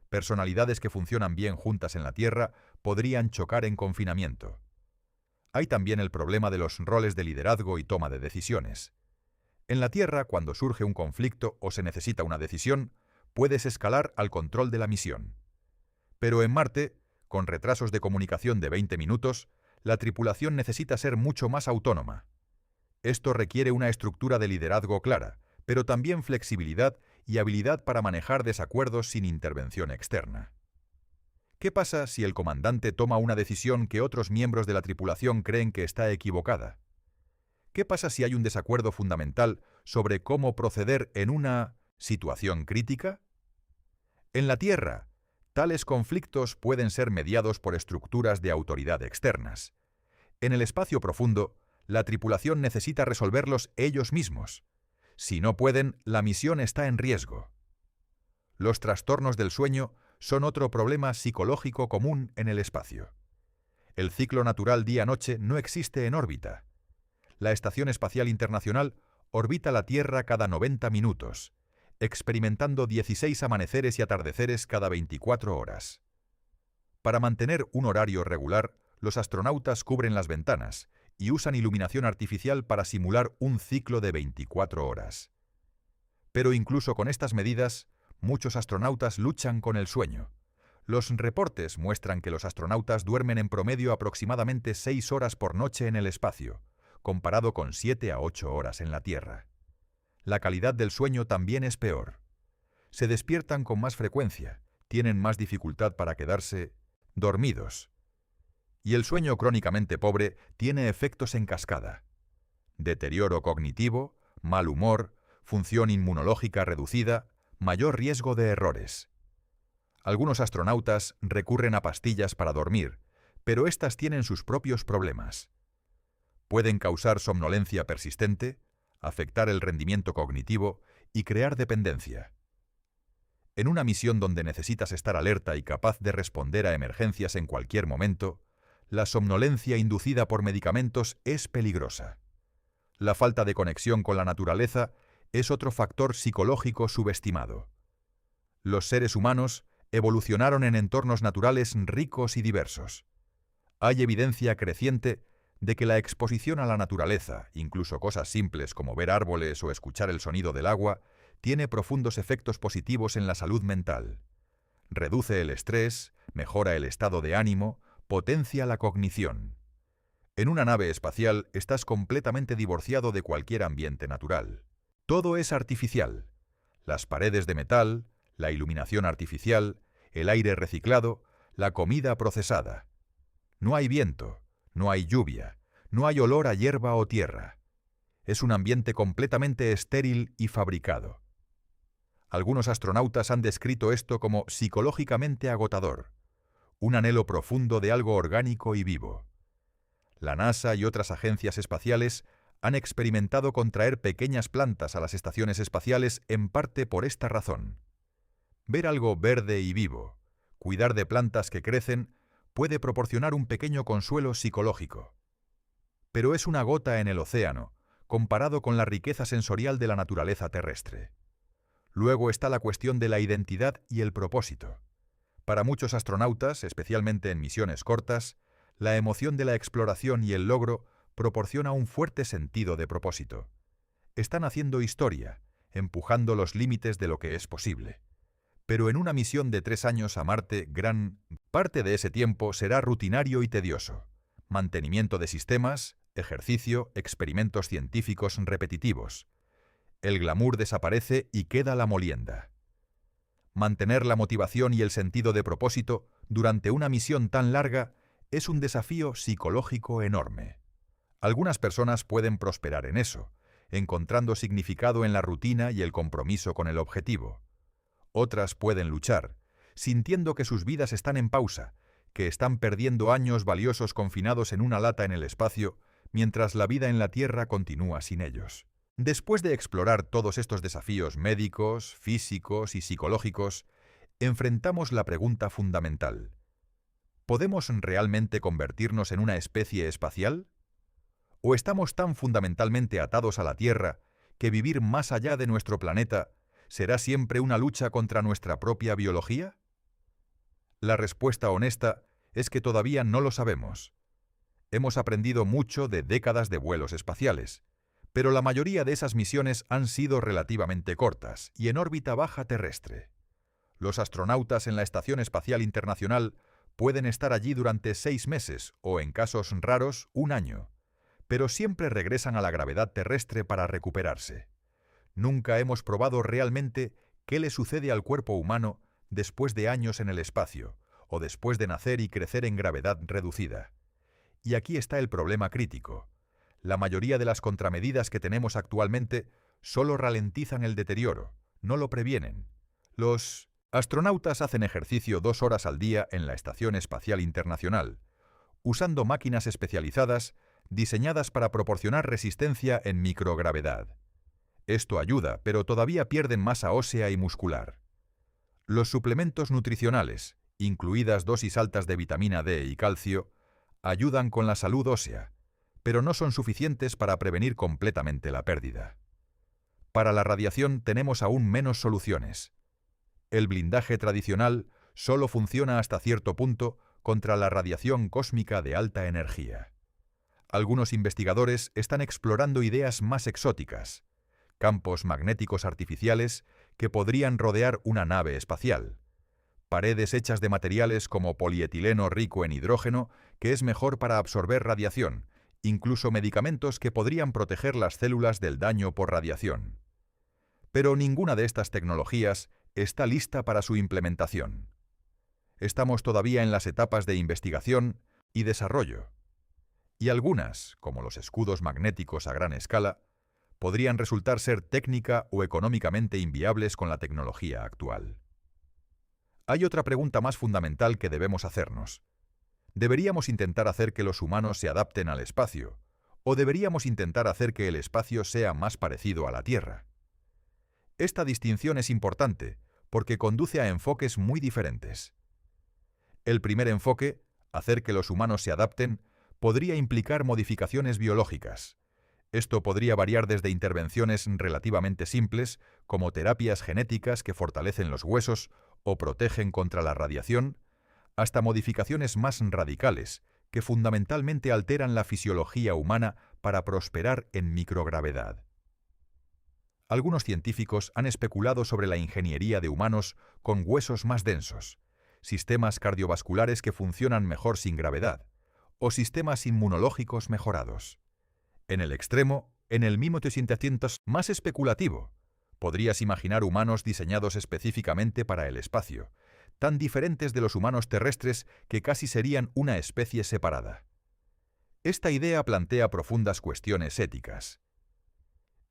Personalidades que funcionan bien juntas en la Tierra podrían chocar en confinamiento. Hay también el problema de los roles de liderazgo y toma de decisiones. En la Tierra, cuando surge un conflicto o se necesita una decisión, puedes escalar al control de la misión. Pero en Marte, con retrasos de comunicación de 20 minutos, la tripulación necesita ser mucho más autónoma. Esto requiere una estructura de liderazgo clara, pero también flexibilidad y habilidad para manejar desacuerdos sin intervención externa. ¿Qué pasa si el comandante toma una decisión que otros miembros de la tripulación creen que está equivocada? ¿Qué pasa si hay un desacuerdo fundamental sobre cómo proceder en una situación crítica? En la Tierra, tales conflictos pueden ser mediados por estructuras de autoridad externas. En el espacio profundo, la tripulación necesita resolverlos ellos mismos. Si no pueden, la misión está en riesgo. Los trastornos del sueño son otro problema psicológico común en el espacio. El ciclo natural día-noche no existe en órbita. La Estación Espacial Internacional orbita la Tierra cada 90 minutos, experimentando 16 amaneceres y atardeceres cada 24 horas. Para mantener un horario regular, los astronautas cubren las ventanas y usan iluminación artificial para simular un ciclo de 24 horas. Pero incluso con estas medidas, muchos astronautas luchan con el sueño. Los reportes muestran que los astronautas duermen en promedio aproximadamente 6 horas por noche en el espacio, comparado con 7 a 8 horas en la Tierra. La calidad del sueño también es peor. Se despiertan con más frecuencia, tienen más dificultad para quedarse dormidos. Y el sueño crónicamente pobre tiene efectos en cascada. Deterioro cognitivo, mal humor, función inmunológica reducida, mayor riesgo de errores. Algunos astronautas recurren a pastillas para dormir, pero estas tienen sus propios problemas. Pueden causar somnolencia persistente, afectar el rendimiento cognitivo y crear dependencia. En una misión donde necesitas estar alerta y capaz de responder a emergencias en cualquier momento, la somnolencia inducida por medicamentos es peligrosa. La falta de conexión con la naturaleza es otro factor psicológico subestimado. Los seres humanos evolucionaron en entornos naturales ricos y diversos. Hay evidencia creciente de que la exposición a la naturaleza, incluso cosas simples como ver árboles o escuchar el sonido del agua, tiene profundos efectos positivos en la salud mental. Reduce el estrés, mejora el estado de ánimo, potencia la cognición. En una nave espacial estás completamente divorciado de cualquier ambiente natural. Todo es artificial. Las paredes de metal, la iluminación artificial, el aire reciclado, la comida procesada. No hay viento, no hay lluvia, no hay olor a hierba o tierra. Es un ambiente completamente estéril y fabricado. Algunos astronautas han descrito esto como psicológicamente agotador, un anhelo profundo de algo orgánico y vivo. La NASA y otras agencias espaciales han experimentado con traer pequeñas plantas a las estaciones espaciales en parte por esta razón. Ver algo verde y vivo, cuidar de plantas que crecen, puede proporcionar un pequeño consuelo psicológico. Pero es una gota en el océano, comparado con la riqueza sensorial de la naturaleza terrestre. Luego está la cuestión de la identidad y el propósito. Para muchos astronautas, especialmente en misiones cortas, la emoción de la exploración y el logro proporciona un fuerte sentido de propósito. Están haciendo historia, empujando los límites de lo que es posible. Pero en una misión de 3 años a Marte, gran parte de ese tiempo será rutinario y tedioso. Mantenimiento de sistemas, ejercicio, experimentos científicos repetitivos. El glamour desaparece y queda la molienda. Mantener la motivación y el sentido de propósito durante una misión tan larga es un desafío psicológico enorme. Algunas personas pueden prosperar en eso, encontrando significado en la rutina y el compromiso con el objetivo. Otras pueden luchar, sintiendo que sus vidas están en pausa, que están perdiendo años valiosos confinados en una lata en el espacio, mientras la vida en la Tierra continúa sin ellos. Después de explorar todos estos desafíos médicos, físicos y psicológicos, enfrentamos la pregunta fundamental: ¿podemos realmente convertirnos en una especie espacial? ¿O estamos tan fundamentalmente atados a la Tierra que vivir más allá de nuestro planeta será siempre una lucha contra nuestra propia biología? La respuesta honesta es que todavía no lo sabemos. Hemos aprendido mucho de décadas de vuelos espaciales, pero la mayoría de esas misiones han sido relativamente cortas y en órbita baja terrestre. Los astronautas en la Estación Espacial Internacional pueden estar allí durante 6 meses o, en casos raros, 1 año, pero siempre regresan a la gravedad terrestre para recuperarse. Nunca hemos probado realmente qué le sucede al cuerpo humano después de años en el espacio, o después de nacer y crecer en gravedad reducida. Y aquí está el problema crítico. La mayoría de las contramedidas que tenemos actualmente solo ralentizan el deterioro, no lo previenen. Los astronautas hacen ejercicio 2 horas al día en la Estación Espacial Internacional, usando máquinas especializadas diseñadas para proporcionar resistencia en microgravedad. Esto ayuda, pero todavía pierden masa ósea y muscular. Los suplementos nutricionales, incluidas dosis altas de vitamina D y calcio, ayudan con la salud ósea, pero no son suficientes para prevenir completamente la pérdida. Para la radiación tenemos aún menos soluciones. El blindaje tradicional solo funciona hasta cierto punto contra la radiación cósmica de alta energía. Algunos investigadores están explorando ideas más exóticas, campos magnéticos artificiales que podrían rodear una nave espacial, paredes hechas de materiales como polietileno rico en hidrógeno, que es mejor para absorber radiación, incluso medicamentos que podrían proteger las células del daño por radiación. Pero ninguna de estas tecnologías está lista para su implementación. Estamos todavía en las etapas de investigación y desarrollo, y algunas, como los escudos magnéticos a gran escala, podrían resultar ser técnica o económicamente inviables con la tecnología actual. Hay otra pregunta más fundamental que debemos hacernos. ¿Deberíamos intentar hacer que los humanos se adapten al espacio, o deberíamos intentar hacer que el espacio sea más parecido a la Tierra? Esta distinción es importante porque conduce a enfoques muy diferentes. El primer enfoque, hacer que los humanos se adapten, podría implicar modificaciones biológicas. Esto podría variar desde intervenciones relativamente simples, como terapias genéticas que fortalecen los huesos o protegen contra la radiación, hasta modificaciones más radicales, que fundamentalmente alteran la fisiología humana para prosperar en microgravedad. Algunos científicos han especulado sobre la ingeniería de humanos con huesos más densos, sistemas cardiovasculares que funcionan mejor sin gravedad, o sistemas inmunológicos mejorados. En el extremo, en el 1900 más especulativo, podrías imaginar humanos diseñados específicamente para el espacio, tan diferentes de los humanos terrestres que casi serían una especie separada. Esta idea plantea profundas cuestiones éticas.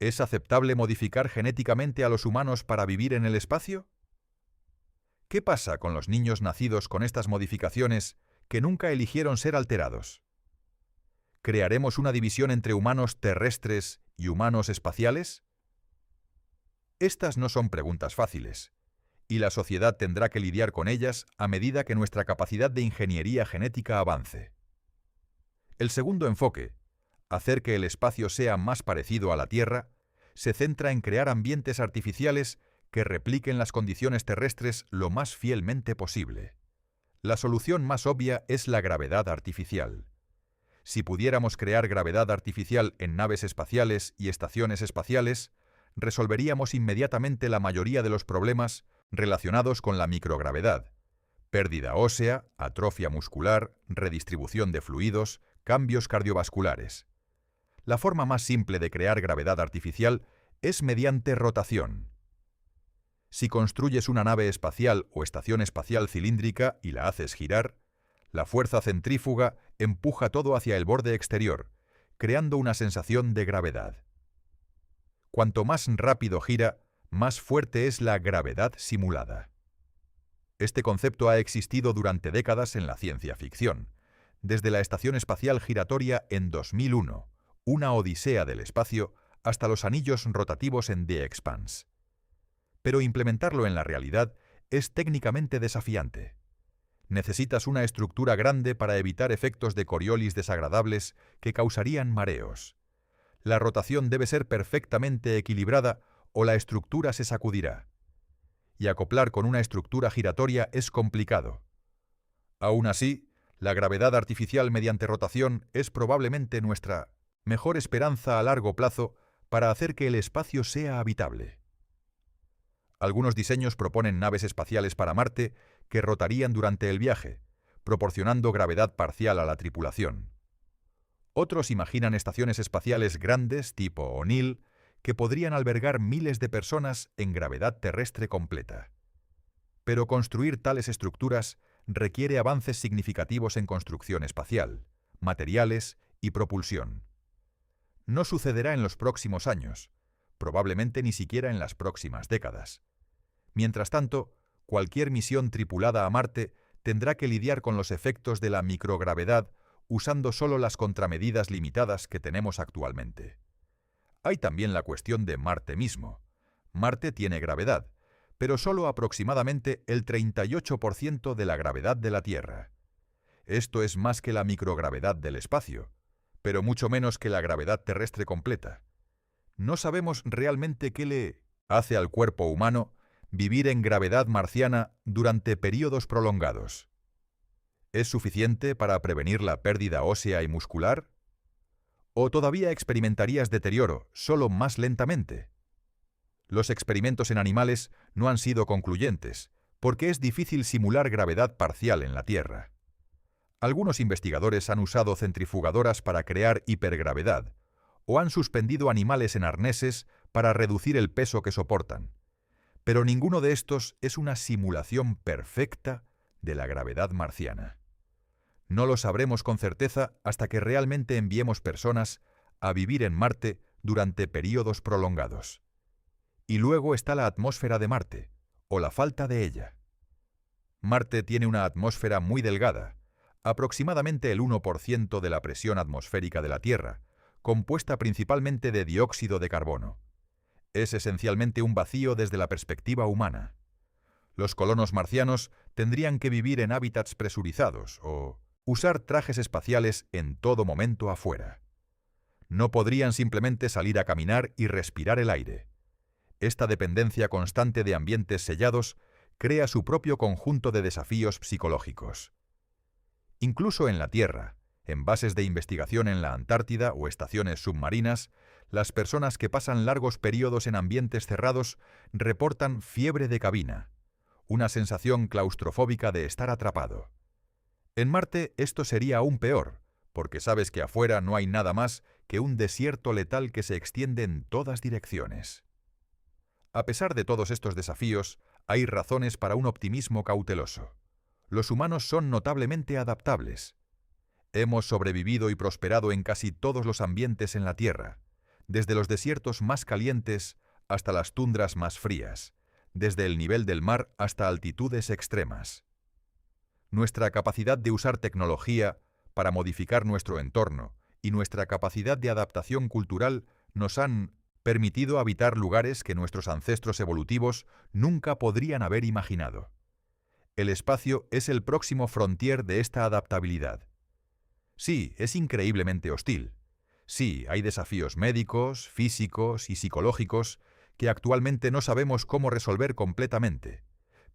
¿Es aceptable modificar genéticamente a los humanos para vivir en el espacio? ¿Qué pasa con los niños nacidos con estas modificaciones que nunca eligieron ser alterados? ¿Crearemos una división entre humanos terrestres y humanos espaciales? Estas no son preguntas fáciles, y la sociedad tendrá que lidiar con ellas a medida que nuestra capacidad de ingeniería genética avance. El segundo enfoque, hacer que el espacio sea más parecido a la Tierra, se centra en crear ambientes artificiales que repliquen las condiciones terrestres lo más fielmente posible. La solución más obvia es la gravedad artificial. Si pudiéramos crear gravedad artificial en naves espaciales y estaciones espaciales, resolveríamos inmediatamente la mayoría de los problemas relacionados con la microgravedad: pérdida ósea, atrofia muscular, redistribución de fluidos, cambios cardiovasculares. La forma más simple de crear gravedad artificial es mediante rotación. Si construyes una nave espacial o estación espacial cilíndrica y la haces girar, la fuerza centrífuga empuja todo hacia el borde exterior, creando una sensación de gravedad. Cuanto más rápido gira, más fuerte es la gravedad simulada. Este concepto ha existido durante décadas en la ciencia ficción, desde la Estación Espacial Giratoria en 2001, una odisea del espacio, hasta los anillos rotativos en The Expanse. Pero implementarlo en la realidad es técnicamente desafiante. Necesitas una estructura grande para evitar efectos de Coriolis desagradables que causarían mareos. La rotación debe ser perfectamente equilibrada o la estructura se sacudirá. Y acoplar con una estructura giratoria es complicado. Aún así, la gravedad artificial mediante rotación es probablemente nuestra mejor esperanza a largo plazo para hacer que el espacio sea habitable. Algunos diseños proponen naves espaciales para Marte que rotarían durante el viaje, proporcionando gravedad parcial a la tripulación. Otros imaginan estaciones espaciales grandes tipo O'Neill que podrían albergar miles de personas en gravedad terrestre completa. Pero construir tales estructuras requiere avances significativos en construcción espacial, materiales y propulsión. No sucederá en los próximos años, probablemente ni siquiera en las próximas décadas. Mientras tanto, cualquier misión tripulada a Marte tendrá que lidiar con los efectos de la microgravedad usando solo las contramedidas limitadas que tenemos actualmente. Hay también la cuestión de Marte mismo. Marte tiene gravedad, pero solo aproximadamente el 38% de la gravedad de la Tierra. Esto es más que la microgravedad del espacio, pero mucho menos que la gravedad terrestre completa. No sabemos realmente qué le hace al cuerpo humano vivir en gravedad marciana durante períodos prolongados. ¿Es suficiente para prevenir la pérdida ósea y muscular? ¿O todavía experimentarías deterioro, solo más lentamente? Los experimentos en animales no han sido concluyentes, porque es difícil simular gravedad parcial en la Tierra. Algunos investigadores han usado centrifugadoras para crear hipergravedad, o han suspendido animales en arneses para reducir el peso que soportan. Pero ninguno de estos es una simulación perfecta de la gravedad marciana. No lo sabremos con certeza hasta que realmente enviemos personas a vivir en Marte durante períodos prolongados. Y luego está la atmósfera de Marte, o la falta de ella. Marte tiene una atmósfera muy delgada, aproximadamente el 1% de la presión atmosférica de la Tierra, compuesta principalmente de dióxido de carbono. Es esencialmente un vacío desde la perspectiva humana. Los colonos marcianos tendrían que vivir en hábitats presurizados o usar trajes espaciales en todo momento afuera. No podrían simplemente salir a caminar y respirar el aire. Esta dependencia constante de ambientes sellados crea su propio conjunto de desafíos psicológicos. Incluso en la Tierra, en bases de investigación en la Antártida o estaciones submarinas, las personas que pasan largos periodos en ambientes cerrados reportan fiebre de cabina, una sensación claustrofóbica de estar atrapado. En Marte esto sería aún peor, porque sabes que afuera no hay nada más que un desierto letal que se extiende en todas direcciones. A pesar de todos estos desafíos, hay razones para un optimismo cauteloso. Los humanos son notablemente adaptables. Hemos sobrevivido y prosperado en casi todos los ambientes en la Tierra, desde los desiertos más calientes hasta las tundras más frías, desde el nivel del mar hasta altitudes extremas. Nuestra capacidad de usar tecnología para modificar nuestro entorno y nuestra capacidad de adaptación cultural nos han permitido habitar lugares que nuestros ancestros evolutivos nunca podrían haber imaginado. El espacio es el próximo frontier de esta adaptabilidad. Sí, es increíblemente hostil. Sí, hay desafíos médicos, físicos y psicológicos que actualmente no sabemos cómo resolver completamente,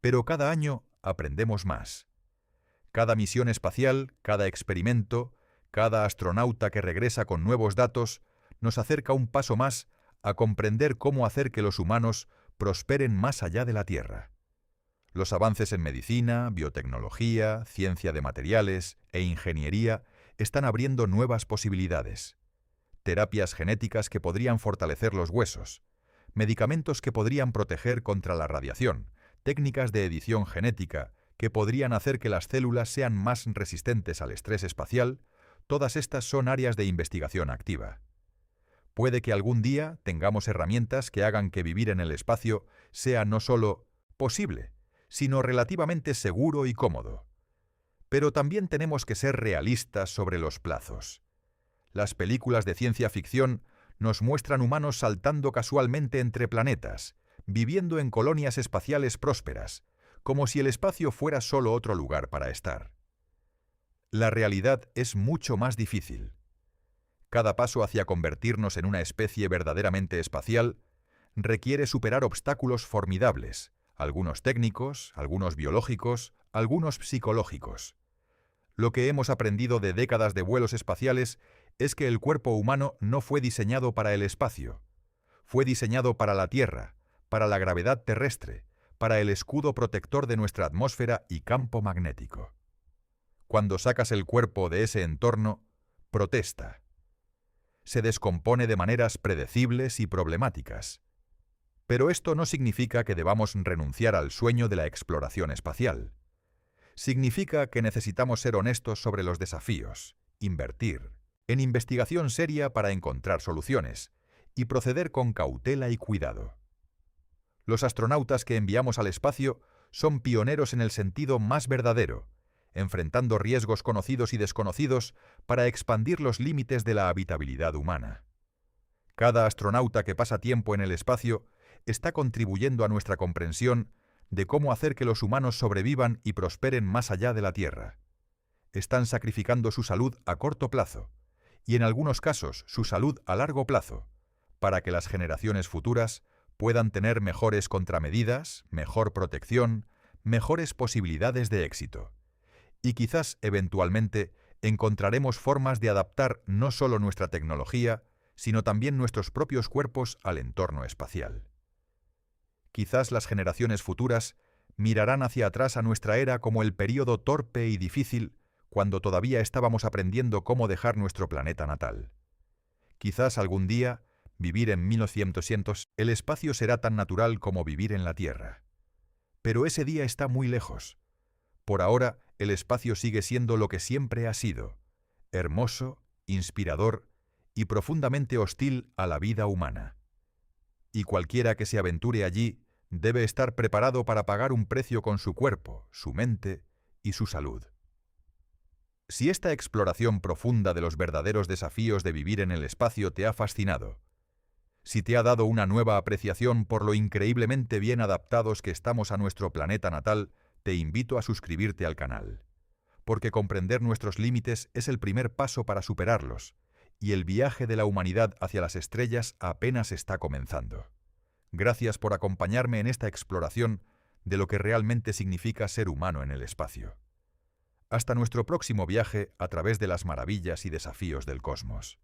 pero cada año aprendemos más. Cada misión espacial, cada experimento, cada astronauta que regresa con nuevos datos, nos acerca un paso más a comprender cómo hacer que los humanos prosperen más allá de la Tierra. Los avances en medicina, biotecnología, ciencia de materiales e ingeniería están abriendo nuevas posibilidades. Terapias genéticas que podrían fortalecer los huesos, medicamentos que podrían proteger contra la radiación, técnicas de edición genética que podrían hacer que las células sean más resistentes al estrés espacial, todas estas son áreas de investigación activa. Puede que algún día tengamos herramientas que hagan que vivir en el espacio sea no solo posible, sino relativamente seguro y cómodo. Pero también tenemos que ser realistas sobre los plazos. Las películas de ciencia ficción nos muestran humanos saltando casualmente entre planetas, viviendo en colonias espaciales prósperas, como si el espacio fuera solo otro lugar para estar. La realidad es mucho más difícil. Cada paso hacia convertirnos en una especie verdaderamente espacial requiere superar obstáculos formidables, algunos técnicos, algunos biológicos, algunos psicológicos. Lo que hemos aprendido de décadas de vuelos espaciales es que el cuerpo humano no fue diseñado para el espacio. Fue diseñado para la Tierra, para la gravedad terrestre, para el escudo protector de nuestra atmósfera y campo magnético. Cuando sacas el cuerpo de ese entorno, protesta. Se descompone de maneras predecibles y problemáticas. Pero esto no significa que debamos renunciar al sueño de la exploración espacial. Significa que necesitamos ser honestos sobre los desafíos, invertir en investigación seria para encontrar soluciones y proceder con cautela y cuidado. Los astronautas que enviamos al espacio son pioneros en el sentido más verdadero, enfrentando riesgos conocidos y desconocidos para expandir los límites de la habitabilidad humana. Cada astronauta que pasa tiempo en el espacio está contribuyendo a nuestra comprensión de cómo hacer que los humanos sobrevivan y prosperen más allá de la Tierra. Están sacrificando su salud a corto plazo, y en algunos casos su salud a largo plazo, para que las generaciones futuras puedan tener mejores contramedidas, mejor protección, mejores posibilidades de éxito. Y quizás, eventualmente, encontraremos formas de adaptar no solo nuestra tecnología, sino también nuestros propios cuerpos al entorno espacial. Quizás las generaciones futuras mirarán hacia atrás a nuestra era como el período torpe y difícil cuando todavía estábamos aprendiendo cómo dejar nuestro planeta natal. Quizás algún día, vivir en 1900, el espacio será tan natural como vivir en la Tierra. Pero ese día está muy lejos. Por ahora, el espacio sigue siendo lo que siempre ha sido: hermoso, inspirador y profundamente hostil a la vida humana. Y cualquiera que se aventure allí debe estar preparado para pagar un precio con su cuerpo, su mente y su salud. Si esta exploración profunda de los verdaderos desafíos de vivir en el espacio te ha fascinado, si te ha dado una nueva apreciación por lo increíblemente bien adaptados que estamos a nuestro planeta natal, te invito a suscribirte al canal, porque comprender nuestros límites es el primer paso para superarlos, y el viaje de la humanidad hacia las estrellas apenas está comenzando. Gracias por acompañarme en esta exploración de lo que realmente significa ser humano en el espacio. Hasta nuestro próximo viaje a través de las maravillas y desafíos del cosmos.